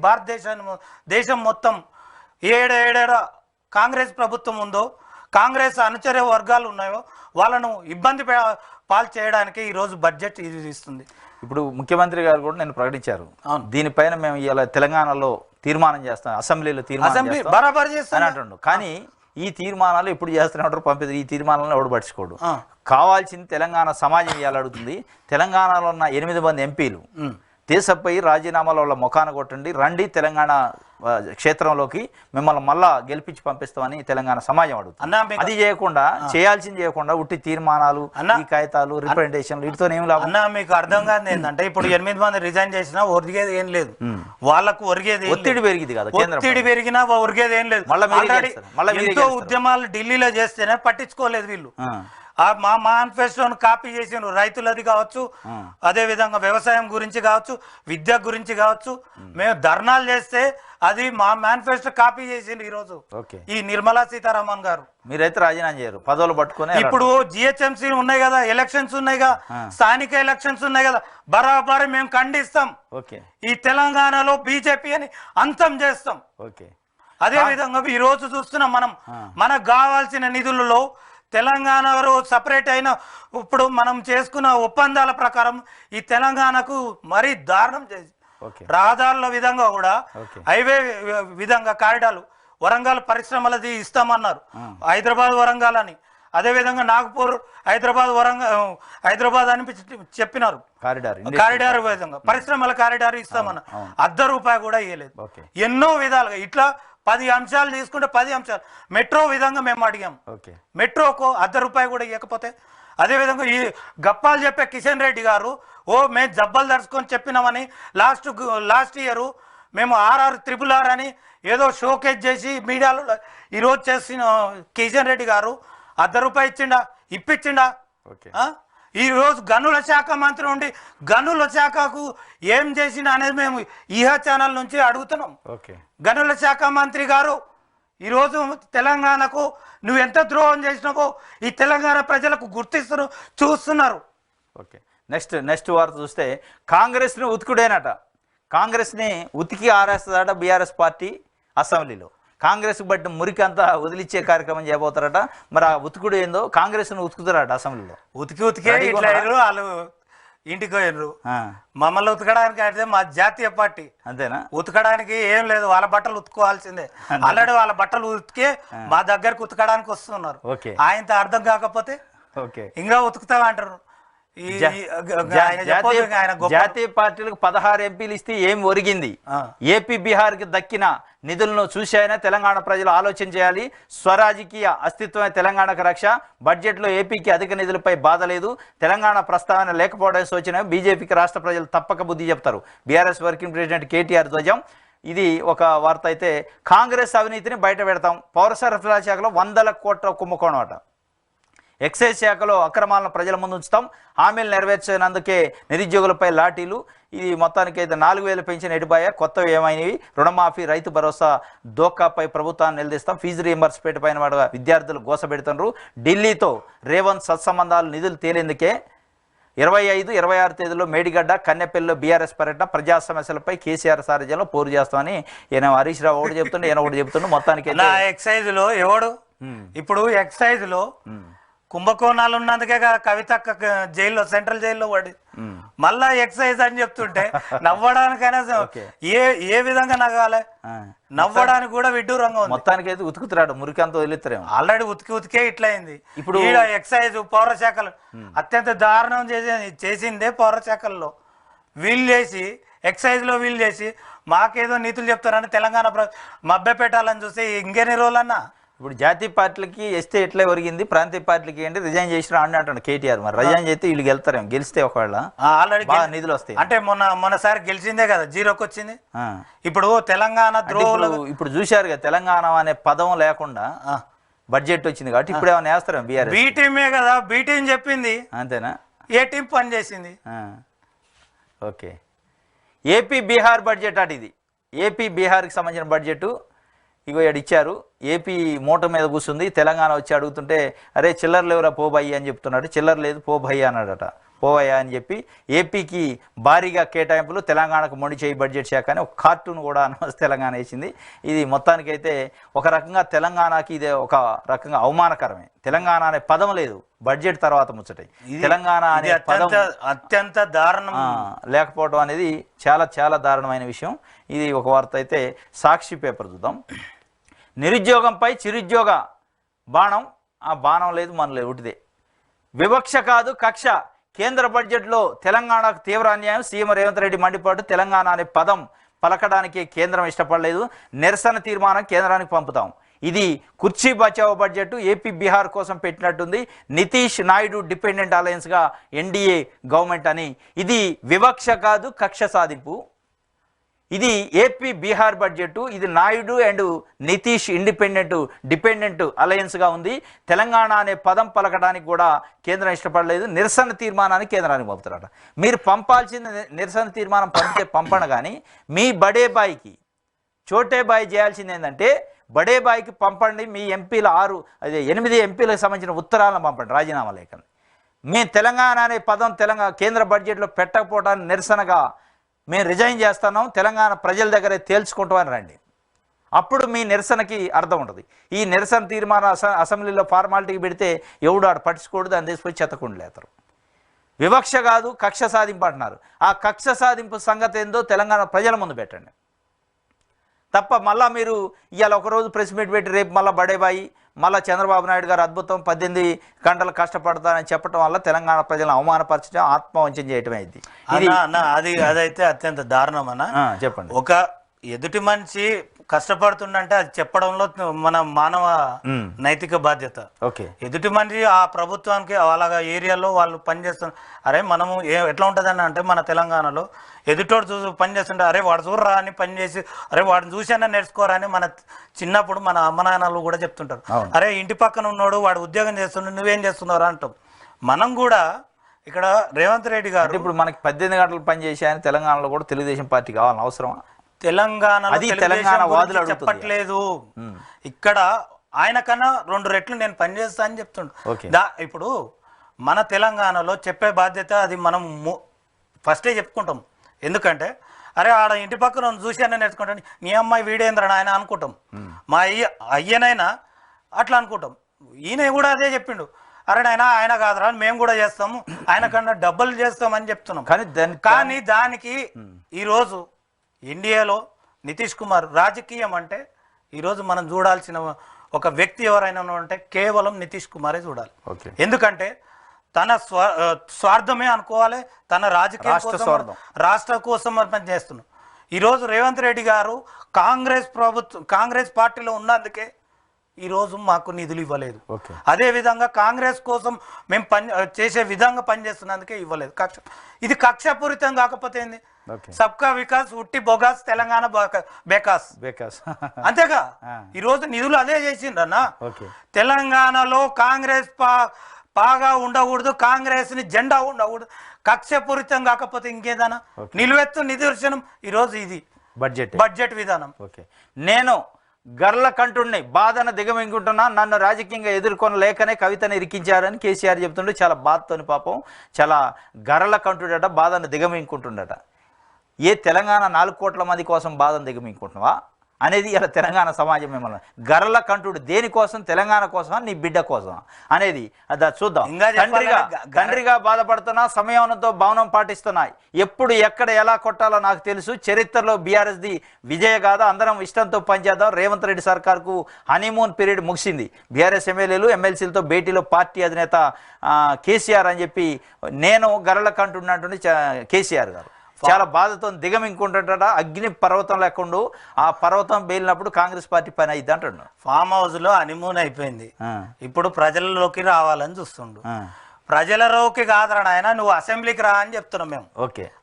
దేశం మొత్తం ఏడేడ కాంగ్రెస్ ప్రభుత్వం ఉందో, కాంగ్రెస్ అనుచర వర్గాలు ఉన్నాయో వాళ్ళను ఇబ్బంది పాలు చేయడానికి ఈరోజు బడ్జెట్ ఇది ఇస్తుంది. ఇప్పుడు ముఖ్యమంత్రి గారు కూడా నేను ప్రకటించారు, దీనిపైన మేము ఇలా తెలంగాణలో తీర్మానం చేస్తాం, అసెంబ్లీలో తీర్మానం బరాబర్ చేస్తాను అంటుండు. కానీ ఈ తీర్మానాలు ఎప్పుడు చేస్తున్నట్టు పంపిస్తారు, ఈ తీర్మానాలను ఎవడు పట్టించుకోడు. కావాల్సింది తెలంగాణ సమాజం ఇవాళ అడుగుతుంది. తెలంగాణలో ఉన్న 8 మంది ఎంపీలు దేశపై రాజీనామాల వల్ల ముఖాన కొట్టండి, రండి తెలంగాణ క్షేత్రంలోకి, మిమ్మల్ని మళ్ళా గెలిపించి పంపిస్తామని తెలంగాణ సమాజం అడుగుతుంది. అది చేయకుండా, చేయాల్సింది చేయకుండా ఉట్టి తీర్మానాలు, ఈ కాగితాలు, రిప్రజెంటేషన్లు వీటితో ఏం లాభం? అన్న మీకు అర్థం కాదు ఏంటంటే, ఇప్పుడు 8 మంది రిజైన్ చేసినా ఒరిగేది ఏం లేదు, వాళ్ళకు ఒరిగేది ఒత్తిడి పెరిగింది కదా, ఒత్తిడి పెరిగినా ఒరిగేది ఏం లేదు. ఎంతో ఉద్యమాలు ఢిల్లీలో చేస్తేనే పట్టించుకోలేదు వీళ్ళు. మా మేనిఫెస్టోను కాపీ చేసిన రైతులది కావచ్చు, అదే విధంగా వ్యవసాయం గురించి కావచ్చు, విద్య గురించి కావచ్చు, మేము ధర్నాలు చేస్తే అది మా మేనిఫెస్టో కాపీ చేసింది ఈరోజు ఈ నిర్మలా సీతారామన్ గారు. మీరైతే రాజీనామా చేయరు, పదవులు పట్టుకుని. ఇప్పుడు జిహెచ్ఎంసీ ఉన్నాయి కదా, ఎలక్షన్స్ ఉన్నాయి కదా, స్థానిక ఎలక్షన్స్ ఉన్నాయి కదా, బరాబర్ మేము ఖండిస్తాం. ఈ తెలంగాణలో బీజేపీ అని అంతం చేస్తాం. అదే విధంగా ఈ రోజు చూస్తున్నాం మనం, మనకు కావాల్సిన నిధులలో తెలంగాణ సపరేట్ అయిన ఇప్పుడు మనం చేసుకున్న ఒప్పందాల ప్రకారం ఈ తెలంగాణకు మరీ దారుణం చేసి రహదారుల విధంగా కూడా హైవే విధంగా కారిడార్లు, వరంగల్ పరిశ్రమలది ఇస్తామన్నారు, హైదరాబాద్ వరంగల్ అని, అదేవిధంగా నాగపూర్ హైదరాబాద్ అని చెప్పినారు, కారిడార్ విధంగా పరిశ్రమల కారిడార్ ఇస్తామన్నారు. ₹1 కూడా ఇవ్వలేదు. ఎన్నో విధాలుగా ఇట్లా 10 అంశాలు తీసుకుంటే 10 అంశాలు. మెట్రో విధంగా మేము అడిగాం, మెట్రోకు ₹1 కూడా ఇవ్వకపోతే. అదేవిధంగా ఈ గప్పాలు చెప్పే కిషన్ రెడ్డి గారు మేము జబ్బలు దర్చుకొని చెప్పినామని లాస్ట్ ఇయర్ మేము RR అని ఏదో షోకేజ్ చేసి మీడియాలో ఈరోజు చేసిన కిషన్ రెడ్డి గారు ₹1 ఇప్పించిండా? ఈరోజు గనుల శాఖ మంత్రి ఉండి గనుల శాఖకు ఏం చేసిండు అనేది మేము ఈహా ఛానల్ నుంచి అడుగుతున్నాం. గనుల శాఖ మంత్రి గారు ఈరోజు తెలంగాణకు నువ్వు ఎంత ద్రోహం చేసినావో ఈ తెలంగాణ ప్రజలకు గుర్తిస్తున్నారు, చూస్తున్నారు. నెక్స్ట్ వార్త చూస్తే కాంగ్రెస్ని ఉతుకుడేనట, కాంగ్రెస్ని ఉతికి ఆరేస్తుందట బీఆర్ఎస్ పార్టీ అసెంబ్లీలో. కాంగ్రెస్ బట్టి మురికి అంతా వదిలిచ్చే కార్యక్రమం చేయబోతారట. మరి ఆ ఉతుకుడు ఏందో, కాంగ్రెస్ను ఉతుకుతారట అసెంబ్లీలో. ఉతికే వాళ్ళు ఇంటికి పోయినరు, మమ్మల్ని ఉతకడానికి అయితే మా జాతీయ పార్టీ అంతేనా? ఉతకడానికి ఏం లేదు, వాళ్ళ బట్టలు ఉతుకోవాల్సిందే. ఆల్రెడీ వాళ్ళ బట్టలు ఉతికే మా దగ్గరకు ఉతకడానికి వస్తున్నారు. ఆయనతో అర్థం కాకపోతే ఇంకా ఉతుకుతామంటారు. జాతీయ పార్టీలకు 16 ఎంపీలు ఇస్తే ఏం ఒరిగింది? ఏపీ బీహార్కి దక్కిన నిధులను చూశాయన తెలంగాణ ప్రజలు ఆలోచన చేయాలి. స్వరాజకీయ అస్తిత్వమే తెలంగాణకు రక్ష. బడ్జెట్లో ఏపీకి అధిక నిధులపై బాధ లేదు. తెలంగాణ ప్రస్తావన లేకపోవడం సూచన. బీజేపీకి రాష్ట్ర ప్రజలు తప్పక బుద్ధి చెప్తారు. బీఆర్ఎస్ వర్కింగ్ ప్రెసిడెంట్ కేటీఆర్ ధ్వజం. ఇది ఒక వార్త. అయితే కాంగ్రెస్ అవినీతిని బయట పెడతాం. పౌర సరఫరా శాఖలో 100 కోట్ల కుంభకోణం అట. ఎక్సైజ్ శాఖలో అక్రమాలను ప్రజల ముందు ఉంచుతాం. హామీలు నెరవేర్చినందుకే నిరుద్యోగులపై లాఠీలు. ఇది మొత్తానికి అయితే 4000 పెన్షన్ ఎడిపాయా, కొత్తవి ఏమైనవి? రుణమాఫీ, రైతు భరోసా దోకాపై ప్రభుత్వాన్ని నిలదీస్తాం. ఫీజు రీయింబర్స్మెంట్ పైన విద్యార్థులు గోసపెడుతున్నారు. ఢిల్లీతో రేవంత్ సత్సంబంధాలు నిధులు తేలేందుకే 25, 26 తేదీలో మేడిగడ్డ, కన్నెపల్లిలో బీఆర్ఎస్ పర్యటన. ప్రజా సమస్యలపై కేసీఆర్ సారథ్యంలో పోరు చేస్తామని ఈయన హరీష్ రావు ఒకటి చెప్తుండే, ఈయన ఒకటి చెప్తుండే. మొత్తానికి ఎక్సైజ్ లో ఎవడు ఇప్పుడు ఎక్సైజ్ లో కుంభకోణాలు ఉన్నందుకే కవిత జైల్లో, సెంట్రల్ జైల్లో పడి మళ్ళా ఎక్సైజ్ అని చెప్తుంటే నవ్వడానికైనా ఏ విధంగా నవ్వాలి? నవ్వడానికి కూడా విడ్డూరంగా ఉంది. మొత్తానికి అయితే ఉతుకుతున్నాడు, మురికి అంతా వదిలిస్తారేమో. ఆల్రెడీ ఉతికే ఇట్లయింది. ఇప్పుడు ఎక్సైజ్ పౌర శాఖలు అత్యంత దారుణం చేసిందే పౌర శాఖల్లో. వీళ్ళు చేసి ఎక్సైజ్ లో వీళ్ళు చేసి మాకేదో నీతులు చెప్తారని తెలంగాణ మభ్య పెట్టాలని చూస్తే ఇంకెన్ని రోజులన్నా. ఇప్పుడు జాతీయ పార్టీలకి వేస్తే ఎట్లా ఒరిగింది, ప్రాంతీయ పార్టీలకి ఏంటి రిజైన్ చేసినా అని అంటాడు కేటీఆర్. మరి రిజైన్ చేస్తే వీళ్ళు గెలుతారేమో, గెలిస్తే ఒకవేళ ఆల్రెడీ నిధులు వస్తాయి. అంటే మొన్నసారి గెలిచిందే కదా, 0కి వచ్చింది. ఇప్పుడు తెలంగాణ ద్రోహులు ఇప్పుడు చూశారు కదా, తెలంగాణ అనే పదం లేకుండా బడ్జెట్ వచ్చింది కాబట్టి ఇప్పుడు ఏమైనా వేస్తారేమో. బీఆర్ఎస్ బీ టీమే కదా, బీ టీం చెప్పింది అంతేనా? ఏ టీం పని చేసింది? ఓకే. ఏపీ బీహార్ బడ్జెట్ అటు ఇది ఏపీ బీహార్కి సంబంధించిన బడ్జెట్ ఇగో ఇక్కడ ఇచ్చారు. ఏపీ మూట మీద కూర్చుంది. తెలంగాణ వచ్చి అడుగుతుంటే అరే చిల్లర లేవురా పోబయ్య అని చెప్తున్నాడు. చిల్లర లేదు పోబయ్య అన్నాడట. పోవయ్యా అని చెప్పి ఏపీకి భారీగా కేటాయింపులు, తెలంగాణకు మొండి చేయి బడ్జెట్ శాఖ అని ఒక కార్టూన్ కూడా తెలంగాణ వేసింది. ఇది మొత్తానికైతే ఒక రకంగా తెలంగాణకి ఇదే ఒక రకంగా అవమానకరమే. తెలంగాణ అనే పదం లేదు బడ్జెట్ తర్వాత ముచ్చట. తెలంగాణ అనే పదం అత్యంత దారుణం లేకపోవడం అనేది చాలా చాలా దారుణమైన విషయం. ఇది ఒక వార్త. అయితే సాక్షి పేపర్ చూద్దాం. నిరుద్యోగంపై చిరుద్యోగ బాణం. ఆ బాణం లేదు మన లేదు ఒకటిదే. వివక్ష కాదు కక్ష. కేంద్ర బడ్జెట్లో తెలంగాణకు తీవ్ర అన్యాయం. సీఎం రేవంత్ రెడ్డి మండిపాటు. తెలంగాణ అనే పదం పలకడానికి కేంద్రం ఇష్టపడలేదు. నిరసన తీర్మానం కేంద్రానికి పంపుతాం. ఇది కుర్చీ బచావో బడ్జెట్ ఏపీ బీహార్ కోసం పెట్టినట్టుంది. నితీష్ నాయుడు డిపెండెంట్ అలయన్స్గా ఎన్డీఏ గవర్నమెంట్ అని. ఇది వివక్ష కాదు కక్ష సాధింపు. ఇది ఏపీ బీహార్ బడ్జెట్. ఇది నాయుడు అండ్ నితీష్ డిపెండెంట్ అలయన్స్గా ఉంది. తెలంగాణ అనే పదం పలకడానికి కూడా కేంద్రం ఇష్టపడలేదు. నిరసన తీర్మానాన్ని కేంద్రానికి పంపుతారట. మీరు పంపాల్సిన నిరసన తీర్మానం పంపను కానీ మీ బడే బాయికి చోటే బాయి చేయాల్సింది ఏంటంటే బడే బాయికి పంపండి. మీ ఎంపీల 8 ఎంపీలకు సంబంధించిన ఉత్తరాలను పంపండి, రాజీనామా లేఖను. మీ తెలంగాణ అనే పదం కేంద్ర బడ్జెట్లో పెట్టకపోవడానికి నిరసనగా మేము రిజైన్ చేస్తున్నాం, తెలంగాణ ప్రజల దగ్గరే తేల్చుకుంటామని రండి. అప్పుడు మీ నిరసనకి అర్థం ఉంటుంది. ఈ నిరసన తీర్మానం అసెంబ్లీలో ఫార్మాలిటీకి పెడితే ఎవడు ఆడు పట్టించుకోడు, దాన్ని తీసుకొని చెత్తకుండా లేతారు. వివక్ష కాదు కక్ష సాధింపు అంటున్నారు. ఆ కక్ష సాధింపు సంగతి ఏందో తెలంగాణ ప్రజల ముందు పెట్టండి తప్ప మళ్ళీ మీరు ఇవాళ ఒకరోజు ప్రెస్ మీట్ పెట్టి రేపు మళ్ళీ బడేబాయి మళ్ళీ చంద్రబాబు నాయుడు గారు అద్భుతం 18 గంటలు కష్టపడతానని చెప్పడం వల్ల తెలంగాణ ప్రజలను అవమానపరచడం, ఆత్మవంచన చేయటమే ఇది. అదైతే అత్యంత దారుణం అన్న. చెప్పండి. ఒక ఎదుటి మనిషి కష్టపడుతుందంటే అది చెప్పడంలో మన మానవ నైతిక బాధ్యత. ఎదుటి మనిషి ఆ ప్రభుత్వానికి అలాగా ఏరియాలో వాళ్ళు పనిచేస్తున్నారు. అరే మనము ఎట్లా ఉంటుందని అంటే మన తెలంగాణలో ఎదుటోడు పనిచేస్తుంటే అరే వాడు చూడరా అని పనిచేసి అరే వాడిని చూసానే నేర్చుకోరా అని మన చిన్నప్పుడు మన అమ్మ నాన్నలు కూడా చెప్తుంటారు. అరే ఇంటి పక్కన ఉన్నాడు వాడు ఉద్యోగం చేస్తున్నాడు నువ్వేం చేస్తున్నారా అంటాం. మనం కూడా ఇక్కడ రేవంత్ రెడ్డి గారు ఇప్పుడు మనకి 18 గంటలు పనిచేసి ఆయన తెలంగాణలో కూడా తెలుగుదేశం పార్టీ కావాలని అవసరమా? తెలంగాణ వాదులు చెప్పట్లేదు. ఇక్కడ ఆయన కన్నా 2 రెట్లు నేను పనిచేస్తా అని చెప్తుండు. ఇప్పుడు మన తెలంగాణలో చెప్పే బాధ్యత అది మనం ఫస్టే చెప్పుకుంటాం. ఎందుకంటే అరే ఆడ ఇంటి పక్కన చూశానని నేర్చుకుంటాను నీ అమ్మాయి వీడేంద్ర ఆయన అనుకుంటాం. మా అయ్యనైనా అట్లా అనుకుంటాం. ఈయన కూడా అదే చెప్పిండు. అరే ఆయన కాదురా మేము కూడా చేస్తాము, ఆయన కన్నా డబ్బులు చేస్తామని చెప్తున్నాం. కానీ దానికి ఈరోజు ఇండియాలో నితీష్ కుమార్ రాజకీయం అంటే ఈరోజు మనం చూడాల్సిన ఒక వ్యక్తి ఎవరైనా అంటే కేవలం నితీష్ కుమారే చూడాలి. ఎందుకంటే తన స్వార్థమే అనుకోవాలి, తన రాజకీయ రాష్ట్ర కోసం పనిచేస్తున్నాం. ఈరోజు రేవంత్ రెడ్డి గారు కాంగ్రెస్ పార్టీలో ఉన్నందుకే ఈరోజు మాకు నిధులు ఇవ్వలేదు. అదేవిధంగా కాంగ్రెస్ కోసం మేము చేసే విధంగా పనిచేస్తున్నందుకే ఇవ్వలేదు. ఇది కక్షపూరితం కాకపోతే ఏంది? సబ్కా వికాస్ ఉట్టి బొగాస్ తెలంగాణ బేకాస్ అంతేగా. ఈరోజు నిధులు అదే చేసిండ్రన్నా. తెలంగాణలో కాంగ్రెస్ పాగా ఉండకూడదు, కాంగ్రెస్ ని జెండా ఉండకూడదు. కక్షపూరితం కాకపోతే ఇంకేదన్నా నిలువెత్తు నిదర్శనం ఈరోజు ఇది బడ్జెట్ విధానం. నేను గర్ల కంటున్నాయి బాధను దిగమింగుంటున్నా, నన్ను రాజకీయంగా ఎదుర్కొనలేకనే కవితను ఇరికించారని కేసీఆర్ చెప్తుండే. చాలా బాధతోని పాపం చాలా గర్ల కంటుడట, బాధను దిగమింగుకుంటుండట. ఏ తెలంగాణ 4 కోట్ల మంది కోసం బాధను దిగమింగుకుంటున్నావా అనేది ఇలా తెలంగాణ సమాజం మిమ్మల్ని గర్ల కంటుడు దేనికోసం? తెలంగాణ కోసమా నీ బిడ్డ కోసమా అనేది అది చూద్దాం. తండ్రిగా బాధపడుతున్నా, సంయమనంతో భవనం పాటిస్తున్నాయి. ఎప్పుడు ఎక్కడ ఎలా కొట్టాలో నాకు తెలుసు. చరిత్రలో బీఆర్ఎస్ది విజయగాథ. అందరం ఇష్టంతో పనిచేద్దాం. రేవంత్ రెడ్డి సర్కార్కు హనీమూన్ పీరియడ్ ముగిసింది. బీఆర్ఎస్ ఎమ్మెల్యేలు ఎమ్మెల్సీలతో భేటీలో పార్టీ అధినేత కేసీఆర్ అని చెప్పి నేను గర్ల కంటున్నటువంటి కేసీఆర్ గారు చాలా బాధతో దిగమింకుంటుంట. అగ్ని పర్వతం లేకుండా ఆ పర్వతం బేలినప్పుడు కాంగ్రెస్ పార్టీ పని అయింది అంటున్నాడు. ఫామ్ హౌస్ లో హనీమూన్ అయిపోయింది, ఇప్పుడు ప్రజలలోకి రావాలని చూస్తుండు. ప్రజలలోకి కాదురా ఆయన నువ్వు అసెంబ్లీకి రా అని చెప్తున్నాం మేము.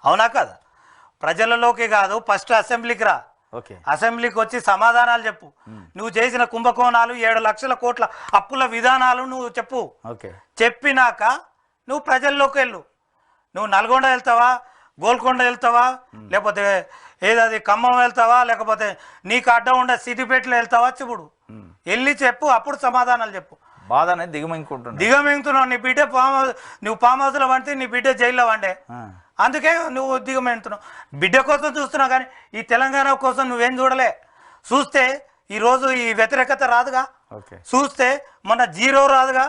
అవునా కదా? ప్రజలలోకి కాదు, ఫస్ట్ అసెంబ్లీకి రా. అసెంబ్లీకి వచ్చి సమాధానాలు చెప్పు. నువ్వు చేసిన కుంభకోణాలు 7 లక్షల కోట్ల అప్పుల విధానాలు నువ్వు చెప్పు. చెప్పినాక నువ్వు ప్రజల్లోకి వెళ్ళు. నువ్వు నల్గొండ వెళ్తావా, గోల్కొండ వెళ్తావా, లేకపోతే ఏదది ఖమ్మం వెళ్తావా, లేకపోతే నీకు అడ్డం ఉండే సిద్దిపేటలో వెళ్తావా, చెప్పుడు వెళ్ళి చెప్పు, అప్పుడు సమాధానాలు చెప్పు. బాధ అనేది దిగమింగుకుంటున్నా. దిగమింగుతున్నావు. నీ బిడ్డ నువ్వు ఫామ్ హౌస్లో వంటే నీ బిడ్డ జైల్లో వండే, అందుకే నువ్వు దిగమింగుతున్నావు. బిడ్డ కోసం చూస్తున్నావు కానీ ఈ తెలంగాణ కోసం నువ్వేం చూడలే. చూస్తే ఈరోజు ఈ వ్యతిరేకత రాదుగా, చూస్తే మొన్న జీరో రాదుగా,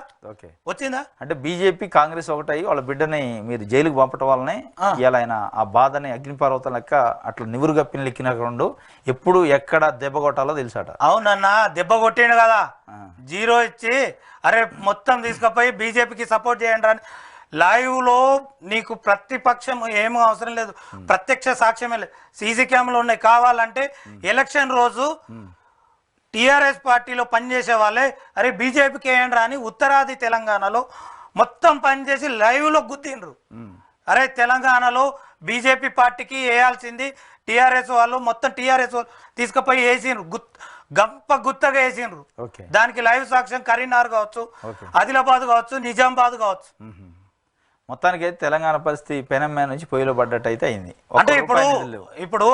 వచ్చిందా? అంటే బీజేపీ కాంగ్రెస్ ఒకటై వాళ్ళ బిడ్డని మీరు జైలుకు పంపటం వల్లనే ఇలా ఆయన ఆ బాధని అగ్నిపర్వతం లెక్క అట్లా నివురుగప్పిన లెక్కినప్పుడు ఎప్పుడు ఎక్కడ దెబ్బ కొట్టాలో తెలుసాట. అవునన్నా, దెబ్బ కొట్టిండు కదా, జీరో ఇచ్చి అరే మొత్తం తీసుకుపోయి బీజేపీకి సపోర్ట్ చేయండి అని లైవ్లో నీకు ప్రతిపక్షం ఏమీ అవసరం లేదు, ప్రత్యక్ష సాక్ష్యమే లేదు, సీసీ కెమెరాలు ఉన్నాయి. కావాలంటే ఎలక్షన్ రోజు టీఆర్ఎస్ పార్టీలో పనిచేసే వాళ్ళే అరే బీజేపీకి వేయండి అని ఉత్తరాది తెలంగాణలో మొత్తం పనిచేసి లైవ్లో గుద్దిండ్రు. అరే తెలంగాణలో బీజేపీ పార్టీకి వేయాల్సింది టీఆర్ఎస్ వాళ్ళు, మొత్తం టీఆర్ఎస్ వాళ్ళు తీసుకుపోయి వేసిండ్రు, గుత్తగా వేసిండ్రు. దానికి లైవ్ సాక్ష్యం కరీంనగర్ కావచ్చు, ఆదిలాబాద్ కావచ్చు, నిజామాబాద్ కావచ్చు. మొత్తానికి అయితే తెలంగాణ పరిస్థితి పెనమ్మే నుంచి పొయ్యిలో పడ్డట్టు అయితే అయింది. అంటే ఇప్పుడు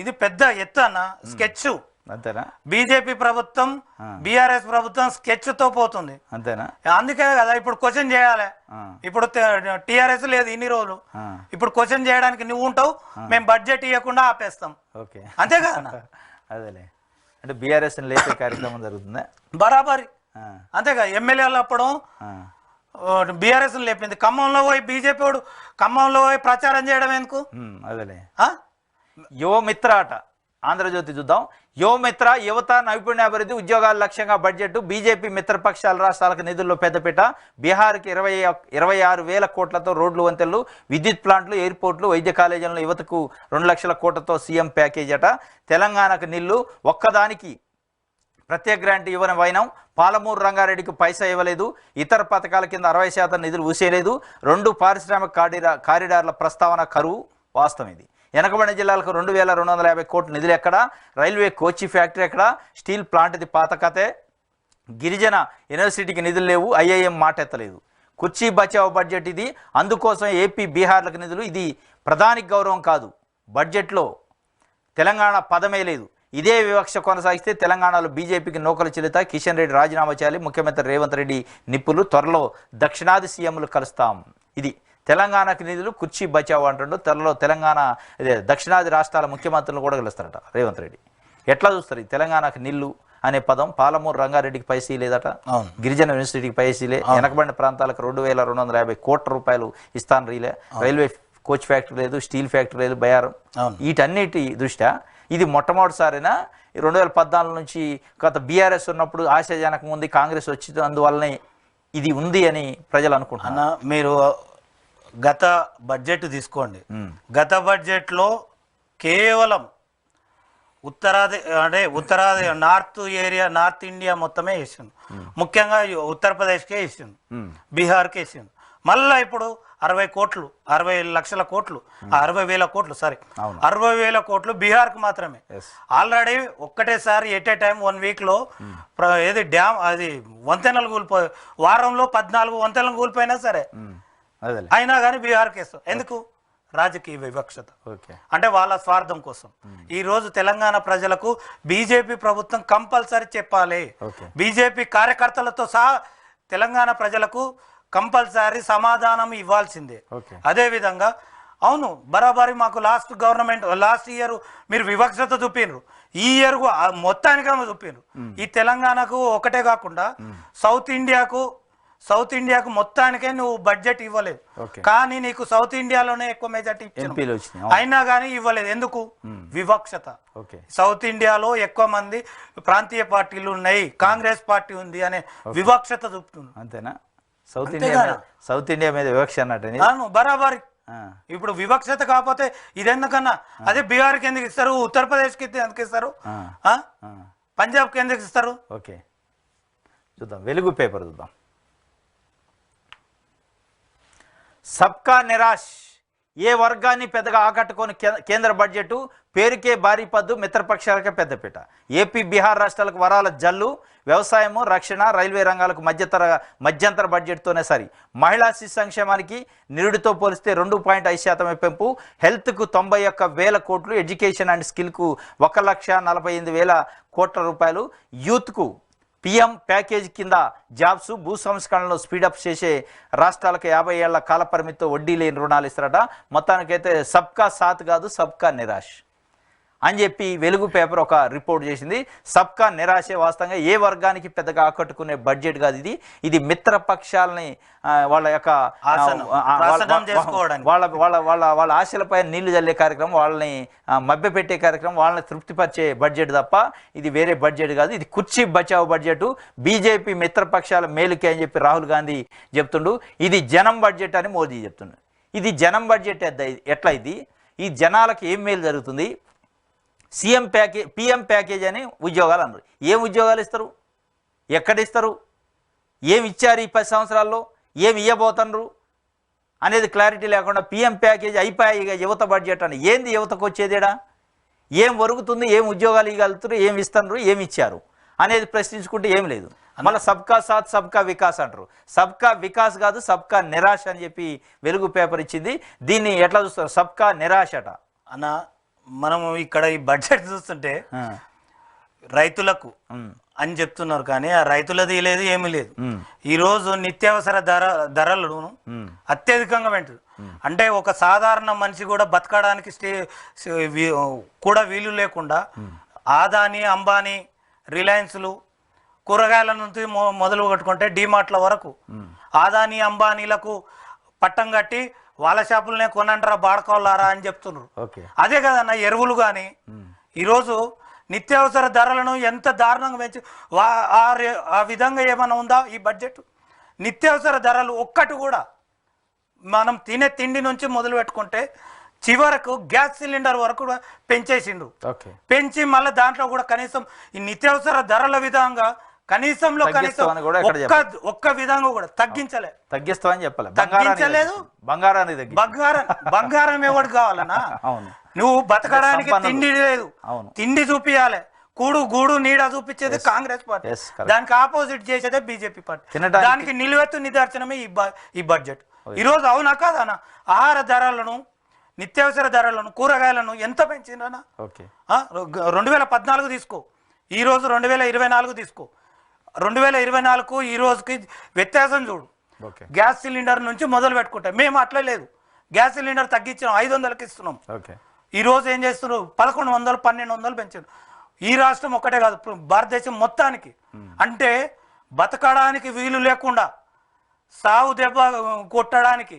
ఇది పెద్ద ఎత్తు అన్న స్కెచ్. అంతేనా? బీజేపీ ప్రభుత్వం బీఆర్ఎస్ ప్రభుత్వం స్కెచ్ తో పోతుంది. అంతేనా? అందుకే కదా ఇప్పుడు క్వశ్చన్ చేయాలి. ఇప్పుడు టీఆర్ఎస్ లేదు ఇన్ని రోజులు, ఇప్పుడు క్వశ్చన్ చేయడానికి నువ్వు ఉంటావు, మేము బడ్జెట్ ఇవ్వకుండా ఆపేస్తాం. ఓకే, అంతే కదా? అదేలే, అంటే బీఆర్ఎస్ లేపే కార్యక్రమం జరుగుతుంది బరాబరి. అంతేగా, ఎమ్మెల్యేలు అప్పుడు బీఆర్ఎస్ లేపింది. ఖమ్మంలో పోయి బీజేపీ వాడు ఖమ్మంలో పోయి ప్రచారం చేయడం ఎందుకు? అదేలే. యువమిత్ర అట, ఆంధ్రజ్యోతి చూద్దాం. యువమిత్ర, యువత నైపుణ్యాభివృద్ధి ఉద్యోగాల లక్ష్యంగా బడ్జెట్. బీజేపీ మిత్రపక్షాల రాష్ట్రాలకు నిధుల్లో పెద్దపీట. బీహార్కి 26,000 కోట్లతో రోడ్లు, వంతెనలు, విద్యుత్ ప్లాంట్లు, ఎయిర్పోర్ట్లు, వైద్య కాలేజీలను యువతకు 2 లక్షల కోట్లతో సీఎం ప్యాకేజ్ అట. తెలంగాణకు నిల్లు, ఒక్కదానికి ప్రత్యేక గ్రాంట్ ఇవ్వని వైనం. పాలమూరు రంగారెడ్డికి పైసా ఇవ్వలేదు. ఇతర పథకాల కింద 60% నిధులు ఊసేయలేదు. 2 పారిశ్రామిక కారిడార్ల ప్రస్తావన కరువు. వాస్తవం ఇది. వెనకబడిన జిల్లాలకు 2,250 కోట్ల నిధులు ఎక్కడా? రైల్వే కోచి ఫ్యాక్టరీ ఎక్కడా? స్టీల్ ప్లాంట్ది పాత కథే. గిరిజన యూనివర్సిటీకి నిధులు లేవు. ఐఐఎం మాట ఎత్తలేదు. కుర్చీ బచావ్ బడ్జెట్ ఇది. అందుకోసం ఏపీ బీహార్లకు నిధులు. ఇది ప్రధానికి గౌరవం కాదు. బడ్జెట్లో తెలంగాణ పదమే లేదు. ఇదే వివక్ష కొనసాగిస్తే తెలంగాణలో బీజేపీకి నూకలు చిలుత. కిషన్ రెడ్డి రాజీనామా చేయాలి. ముఖ్యమంత్రి రేవంత్ రెడ్డి నిప్పులు. త్వరలో దక్షిణాది సీఎంలు కలుస్తాం. ఇది తెలంగాణకి నిధులు, కుర్చీ బచావు అంటుండో. త్వరలో తెలంగాణ దక్షిణాది రాష్ట్రాల ముఖ్యమంత్రులను కూడా కలుస్తారట రేవంత్ రెడ్డి. ఎట్లా చూస్తారు ఈ తెలంగాణకు నిల్లు అనే పదం? పాలమూరు రంగారెడ్డికి పైసీ లేదట, గిరిజన యూనివర్సిటీకి పైసీలే, వెనకబడిన ప్రాంతాలకు 2,250 కోట్ల రూపాయలు ఇస్తాను రీలే, రైల్వే కోచ్ ఫ్యాక్టరీ లేదు, స్టీల్ ఫ్యాక్టరీ లేదు, బయారం. వీటన్నిటి దృష్ట్యా ఇది మొట్టమొదటిసారినా 2014 నుంచి గత బీఆర్ఎస్ ఉన్నప్పుడు ఆశాజనకం ఉంది, కాంగ్రెస్ వచ్చింది, అందువల్లనే ఇది ఉంది అని ప్రజలు అనుకుంటున్నారు. మీరు గత బడ్జెట్ తీసుకోండి. గత బడ్జెట్లో కేవలం ఉత్తరాది నార్త్ ఏరియా, నార్త్ ఇండియా మొత్తమే వేసిండు. ముఖ్యంగా ఉత్తరప్రదేశ్కే వేసిండు, బీహార్కే వేసిండు. మళ్ళీ ఇప్పుడు 60 లక్షల కోట్లు 60,000 కోట్లు 60,000 కోట్లు బీహార్కి మాత్రమే. ఆల్రెడీ ఒక్కటేసారి ఎట్ ఏ టైం 1 వీక్లో ఏది డ్యామ్ అది వంతెనలు కూలిపోయి, వారంలో 14 వంతెనలు కూలిపోయినా సరే అయినా కానీ బీహార్కి వేస్తాం. ఎందుకు? రాజకీయ వివక్షత, అంటే వాళ్ళ స్వార్థం కోసం. ఈ రోజు తెలంగాణ ప్రజలకు బీజేపీ ప్రభుత్వం కంపల్సరీ చెప్పాలి. బీజేపీ కార్యకర్తలతో సహా తెలంగాణ ప్రజలకు కంపల్సరీ సమాధానం ఇవ్వాల్సిందే. అదే విధంగా అవును బరాబరి మాకు లాస్ట్ ఇయర్ మీరు వివక్షత చూపినరు, ఈ ఇయర్ మొత్తానికి చూపినరు. ఈ తెలంగాణకు ఒకటే కాకుండా సౌత్ ఇండియాకు మొత్తానికే నువ్వు బడ్జెట్ ఇవ్వలేదు. కానీ నీకు సౌత్ ఇండియాలోనే ఎక్కువ మెజార్టీ ఇచ్చాను, అయినా కానీ ఇవ్వలేదు. ఎందుకు? వివక్షత. సౌత్ ఇండియాలో ఎక్కువ మంది ప్రాంతీయ పార్టీలు ఉన్నాయి, కాంగ్రెస్ పార్టీ ఉంది అనే వివక్షత చూపుతుంది. అంతేనా? సౌత్ ఇండియా మీద వివక్ష అన్నట్టు బరాబరి. ఇప్పుడు వివక్షత కాకపోతే ఇదెందుకన్నా? అదే బీహార్కి ఎందుకు ఇస్తారు, ఉత్తరప్రదేశ్కి ఎందుకు ఇస్తారు, పంజాబ్కి ఎందుకు ఇస్తారు? ఓకే, చూద్దాం వెలుగు పేపర్ చూద్దాం. సబ్కా నిరాష్, ఏ వర్గాన్ని పెద్దగా ఆకట్టుకొని కేంద్ర బడ్జెట్ పేరుకే భారీ పద్దు, మిత్రపక్షాలకే పెద్దపీట. ఏపీ బీహార్ రాష్ట్రాలకు వరాల జల్లు, వ్యవసాయము, రక్షణ, రైల్వే రంగాలకు మధ్యంతర బడ్జెట్తోనే సరి. మహిళా శిశు సంక్షేమానికి నిరుడితో పోలిస్తే 2.5% పెంపు, హెల్త్కు 91,000 కోట్లు, ఎడ్యుకేషన్ అండ్ స్కిల్కు 1,48,000 కోట్ల రూపాయలు, యూత్కు పిఎం ప్యాకేజ్ కింద జాబ్స్, భూ సంస్కరణలు స్పీడప్ చేసే రాష్ట్రాలకు 50 ఏళ్ల కాల పరిమితితో వడ్డీ లేని రుణాలు ఇస్తారట. మొత్తానికైతే సబ్కా సాత్ కాదు, సబ్కా నిరాశ్ అని చెప్పి వెలుగు పేపర్ ఒక రిపోర్ట్ చేసింది. సబ్కా నిరాశే వాస్తవంగా ఏ వర్గానికి పెద్దగా ఆకట్టుకునే బడ్జెట్ కాదు ఇది. ఇది మిత్రపక్షాలని వాళ్ళ యొక్క వాళ్ళ ఆశలపై నీళ్లు చల్లే కార్యక్రమం, వాళ్ళని మభ్యపెట్టే కార్యక్రమం, వాళ్ళని తృప్తిపరిచే బడ్జెట్ తప్ప ఇది వేరే బడ్జెట్ కాదు. ఇది కుర్చీ బచావ్ బడ్జెట్, బీజేపీ మిత్రపక్షాల మేలుకే అని చెప్పి రాహుల్ గాంధీ చెప్తుండు. ఇది జనం బడ్జెట్ అని మోదీ చెప్తుండు. ఇది జనం బడ్జెట్ ఎట్లా? ఈ జనాలకు ఏం మేలు జరుగుతుంది? పిఎం ప్యాకేజ్ అని ఉద్యోగాలు అన్నారు. ఏం ఉద్యోగాలు ఇస్తారు? ఎక్కడ ఇస్తారు? ఏమి ఇచ్చారు ఈ 10 సంవత్సరాల్లో? ఏమి ఇవ్వబోతున్నారు అనేది క్లారిటీ లేకుండా పిఎం ప్యాకేజ్ అయిపోయాయి, ఇక యువత బడ్జెట్ అని. ఏంది యువతకు వచ్చేదేడా? ఏం వరుగుతుంది? ఏం ఉద్యోగాలు ఇవ్వగలుగుతారు? ఏమి ఇస్తున్నారు? ఏమి ఇచ్చారు అనేది ప్రశ్నించుకుంటే ఏం లేదు. మళ్ళీ సబ్కా సాత్ సబ్కా వికాస్ అంటారు. సబ్కా వికాస్ కాదు, సబ్కా నిరాశ అని చెప్పి వెలుగు పేపర్ ఇచ్చింది. దీన్ని ఎట్లా చూస్తారు? సబ్కా నిరాశట అన్న. మనము ఇక్కడ ఈ బడ్జెట్ చూస్తుంటే రైతులకు అని చెప్తున్నారు, కానీ ఆ రైతులది లేదు, ఏమీ లేదు. ఈరోజు నిత్యావసర ధరలను అత్యధికంగా పెంచుతుంది. అంటే ఒక సాధారణ మనిషి కూడా బతకడానికి కూడా వీలు లేకుండా ఆదాని, అంబానీ, రిలయన్స్లు, కూరగాయల నుంచి మొదలు కట్టుకుంటే డిమార్ట్ల వరకు ఆదాని, అంబానీలకు పట్టం కట్టి వాళ్ళ షాపులనే కొనంటారా బాడకోవాలారా అని చెప్తున్నారు. అదే కదన్న ఎరువులు. కానీ ఈరోజు నిత్యావసర ధరలను ఎంత దారుణంగా పెంచి ఆ విధంగా ఏమైనా ఉందా ఈ బడ్జెట్? నిత్యావసర ధరలు ఒక్కటి కూడా మనం తినే తిండి నుంచి మొదలు పెట్టుకుంటే చివరకు గ్యాస్ సిలిండర్ వరకు కూడా పెంచేసిండు. పెంచి మళ్ళీ దాంట్లో కూడా కనీసం ఈ నిత్యావసర ధరల విధంగా కనీసంలో కనీసం ఒక్క విధంగా కూడా తగ్గిస్తామని చెప్పలేదు. బంగారం ఎవడు కావాలన్నా? నువ్వు బతకడానికి తిండి లేదు, తిండి చూపియాలి. గూడు నీడ చూపించేది కాంగ్రెస్ పార్టీ, దానికి ఆపోజిట్ చేసేదే బీజేపీ పార్టీ. దానికి నిలువెత్తు నిదర్శనమే ఈ బడ్జెట్. ఈరోజు అవునా కాదన్నా? ఆహార ధరలను, నిత్యావసర ధరలను, కూరగాయలను ఎంత పెంచిందన్నా? 2014 తీసుకో, ఈరోజు 2024 తీసుకో. 2024కు ఈ రోజుకి వ్యత్యాసం చూడు. గ్యాస్ సిలిండర్ నుంచి మొదలు పెట్టుకుంటాం. మేము అట్లా లేదు, గ్యాస్ సిలిండర్ తగ్గించాం, 500కి ఇస్తున్నాం. ఈ రోజు ఏం చేస్తున్నారు? 1100, 1200 పెంచారు. ఈ రాష్ట్రం ఒక్కటే కాదు, భారతదేశం మొత్తానికి. అంటే బతకడానికి వీలు లేకుండా సాగు దెబ్బ కొట్టడానికి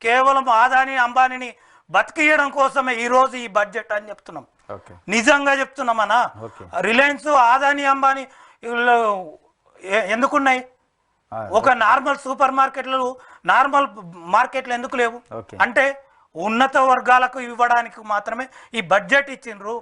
కేవలం ఆదాని, అంబానీని బతికియడం కోసమే ఈరోజు ఈ బడ్జెట్ అని చెప్తున్నాం. నిజంగా చెప్తున్నామన్నా. రిలయన్స్, ఆదాని, అంబానీ ఎందుకున్నాయి? ఒక నార్మల్ సూపర్ మార్కెట్లు, నార్మల్ మార్కెట్లు ఎందుకు లేవు? అంటే ఉన్నత వర్గాలకు ఇవ్వడానికి మాత్రమే ఈ బడ్జెట్ ఇచ్చిండ్రు.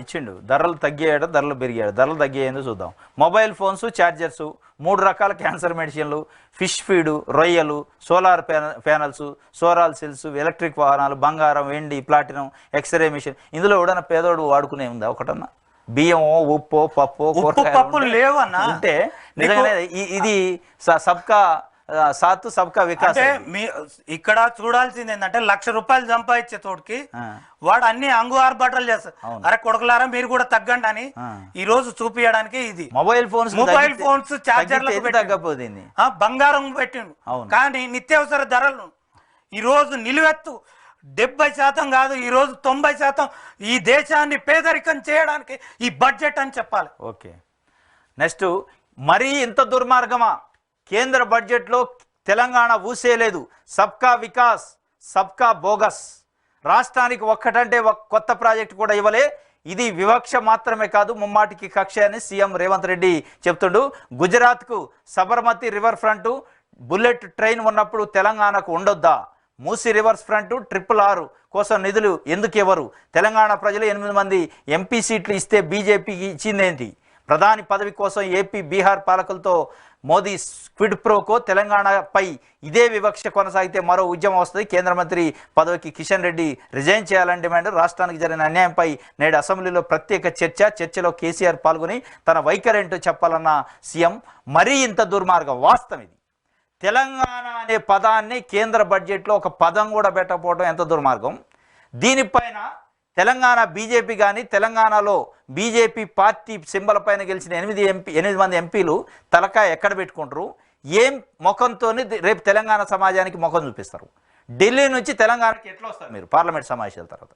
ఇచ్చిండు. ధరలు తగ్గాయట, ధరలు పెరిగాడు. ధరలు తగ్గాయేందో చూద్దాం. మొబైల్ ఫోన్స్, ఛార్జర్స్, 3 రకాల క్యాన్సర్ మెడిసిన్లు, ఫిష్ ఫీడు, రొయ్యలు, solar panels, solar cells, electric వాహనాలు, బంగారం, వెండి, ప్లాటినం, ఎక్స్రే మిషన్. ఇందులో ఎవడన్నా పేదోడు వాడుకునే ఉందా ఒకటన్నా? బియ్యమో, ఉప్పు, పప్పు లేవన్నా అంటే నిజంగానే ఇది సబ్కా సాత్ సబ్కా వికాస్. ఇక్కడ చూడాల్సింది ఏంటంటే, 1,00,000 రూపాయలు సంపాదించే తోడికి వాడు అన్ని అంగు ఆర్భాటాలు చేస్తారు. అరే కొడుకులారా మీరు కూడా తగ్గండి అని ఈ రోజు చూపించడానికి ఇది మొబైల్ ఫోన్స్ చార్జర్లకు తగ్గపోతుంది, బంగారం పెట్టిండు. కానీ నిత్యావసర ధరలు ఈ రోజు నిలువెత్తు 70% కాదు, ఈ రోజు 90% ఈ దేశాన్ని పేదరికం చేయడానికి ఈ బడ్జెట్ అని చెప్పాలి. ఓకే, నెక్స్ట్ మరీ ఇంత దుర్మార్గమా? కేంద్ర బడ్జెట్లో తెలంగాణ ఊసేలేదు. సబ్కా వికాస్, సబ్కా బోగస్. రాష్ట్రానికి ఒక్కటంటే కొత్త ప్రాజెక్టు కూడా ఇవ్వలే. ఇది వివక్ష మాత్రమే కాదు, ముమ్మాటికి కక్ష అని సీఎం రేవంత్ రెడ్డి చెప్తుండు. గుజరాత్కు Sabarmati river front, bullet train ఉన్నప్పుడు తెలంగాణకు ఉండొద్దా? మూసీ రివర్స్ ఫ్రంట్, 666 కోసం నిధులు ఎందుకు ఇవ్వరు? తెలంగాణ ప్రజలు 8 మంది ఎంపీ సీట్లు ఇస్తే బీజేపీకి ఇచ్చిందేంటి? ప్రధాని పదవి కోసం ఏపీ బీహార్ పాలకులతో మోదీ స్క్విడ్ ప్రోకో తెలంగాణపై ఇదే వివక్ష కొనసాగితే మరో ఉద్యమం వస్తుంది. కేంద్ర మంత్రి పదవికి కిషన్ రెడ్డి రిజైన్ చేయాలని డిమాండ్. రాష్ట్రానికి జరిగిన అన్యాయంపై నేడు అసెంబ్లీలో ప్రత్యేక చర్చలో కేసీఆర్ పాల్గొని తన వైఖరి ఏంటో చెప్పాలన్న సీఎం. మరీ ఇంత దుర్మార్గం వాస్తవం ఇది. తెలంగాణ అనే పదాన్ని కేంద్ర బడ్జెట్లో ఒక పదం కూడా పెట్టకపోవడం ఎంత దుర్మార్గం. దీనిపైన తెలంగాణ బీజేపీ కానీ తెలంగాణలో బీజేపీ పార్టీ సింబల్ పైన గెలిచిన 8 మంది ఎంపీలు తలకాయ ఎక్కడ పెట్టుకుంటారు? ఏం ముఖంతో రేపు తెలంగాణ సమాజానికి ముఖం చూపిస్తారు? ఢిల్లీ నుంచి తెలంగాణకి ఎట్లా వస్తారు మీరు పార్లమెంట్ సమావేశాల తర్వాత?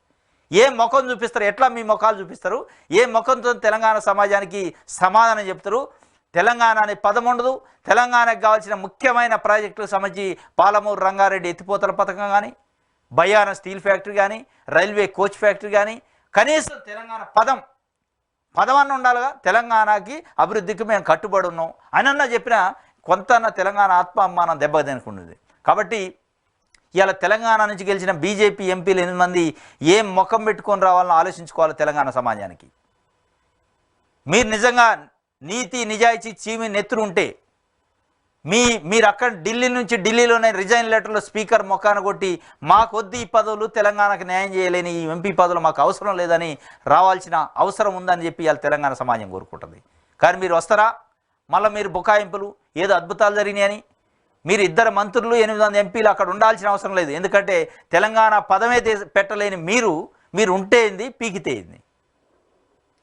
ఏ ముఖం చూపిస్తారు? ఎట్లా మీ ముఖాలు చూపిస్తారు? ఏ ముఖంతో తెలంగాణ సమాజానికి సమాధానం చెప్తారు? తెలంగాణ అనే పదం ఉండదు. తెలంగాణకు కావాల్సిన ముఖ్యమైన ప్రాజెక్టులకు సంబంధించి పాలమూరు రంగారెడ్డి ఎత్తిపోతల పథకం కానీ, బయ్యాన స్టీల్ ఫ్యాక్టరీ కానీ, రైల్వే కోచ్ ఫ్యాక్టరీ కానీ, కనీసం తెలంగాణ పదం అన్న ఉండాలిగా. తెలంగాణకి అభివృద్ధికి మేము కట్టుబడి ఉన్నాం అని చెప్పిన కొంత తెలంగాణ ఆత్మాభిమానం దెబ్బతినుకుంటుంది. కాబట్టి ఇవాళ తెలంగాణ నుంచి గెలిచిన బీజేపీ ఎంపీలు 8 మంది ఏం ముఖం పెట్టుకొని రావాలని ఆలోచించుకోవాలి తెలంగాణ సమాజానికి. మీరు నిజంగా నీతి నిజాయితీ చీమి నెత్తురు ఉంటే మీరు అక్కడ ఢిల్లీలోనే రిజైన్ లెటర్లో స్పీకర్ మొక్కాన కొట్టి మాకొద్ది ఈ పదవులు, తెలంగాణకు న్యాయం చేయలేని ఈ ఎంపీ పదవులు మాకు అవసరం లేదని రావాల్సిన అవసరం ఉందని చెప్పి ఇవాళ తెలంగాణ సమాజం కోరుకుంటుంది. కానీ మీరు వస్తారా? మళ్ళీ మీరు బుకాయింపులు ఏదో అద్భుతాలు జరిగినాయని మీరు 2 మంత్రులు 8 మంది ఎంపీలు అక్కడ ఉండాల్సిన అవసరం లేదు. ఎందుకంటే తెలంగాణ పదమే పెట్టలేని మీరు ఉంటే ఏంది, పీకితే ఏంది?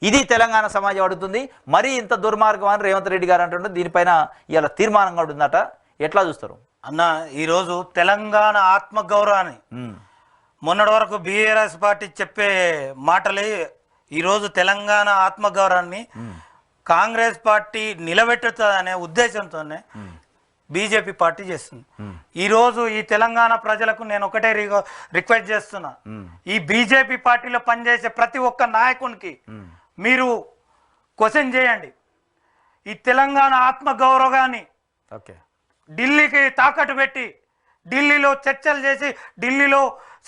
ఇది తెలంగాణ సమాజం అడుగుతుంది. మరీ ఇంత దుర్మార్గం అని రేవంత్ రెడ్డి గారు అంటుంటే దీనిపైన ఇలా తీర్మానంగా ఉంటుందట. ఎట్లా చూస్తారు అన్న? ఈరోజు తెలంగాణ ఆత్మగౌరవాన్ని మొన్నటి వరకు బీఆర్ఎస్ పార్టీ చెప్పే మాటలే ఈరోజు తెలంగాణ ఆత్మగౌరవాన్ని కాంగ్రెస్ పార్టీ నిలబెట్టుతుందనే ఉద్దేశంతోనే బీజేపీ పార్టీ చేస్తుంది. ఈరోజు ఈ తెలంగాణ ప్రజలకు నేను ఒకటే రిక్వెస్ట్ చేస్తున్నా, ఈ బీజేపీ పార్టీలో పనిచేసే ప్రతి ఒక్క నాయకునికి మీరు క్వశ్చన్ చేయండి. ఈ తెలంగాణ ఆత్మగౌరవాన్ని ఢిల్లీకి తాకట్టు పెట్టి ఢిల్లీలో చర్చలు చేసి ఢిల్లీలో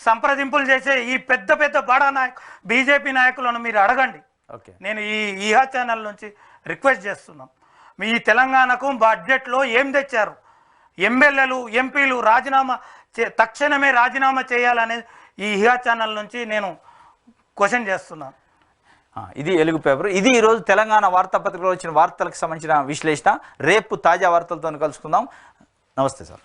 సంప్రదింపులు చేసే ఈ పెద్ద బడా బీజేపీ నాయకులను మీరు అడగండి. నేను ఈ ఛానల్ నుంచి రిక్వెస్ట్ చేస్తున్నాం. మీ తెలంగాణకు బడ్జెట్లో ఏం తెచ్చారు? ఎమ్మెల్యేలు ఎంపీలు తక్షణమే రాజీనామా చేయాలనేది ఈ ఛానల్ నుంచి నేను క్వశ్చన్ చేస్తున్నాను. ఇది ఎలుగు పేపర్. ఇది ఈరోజు తెలంగాణ వార్తాపత్రికలో వచ్చిన వార్తలకు సంబంధించిన విశ్లేషణ. రేపు తాజా వార్తలతో కలుసుకుందాం. నమస్తే సార్.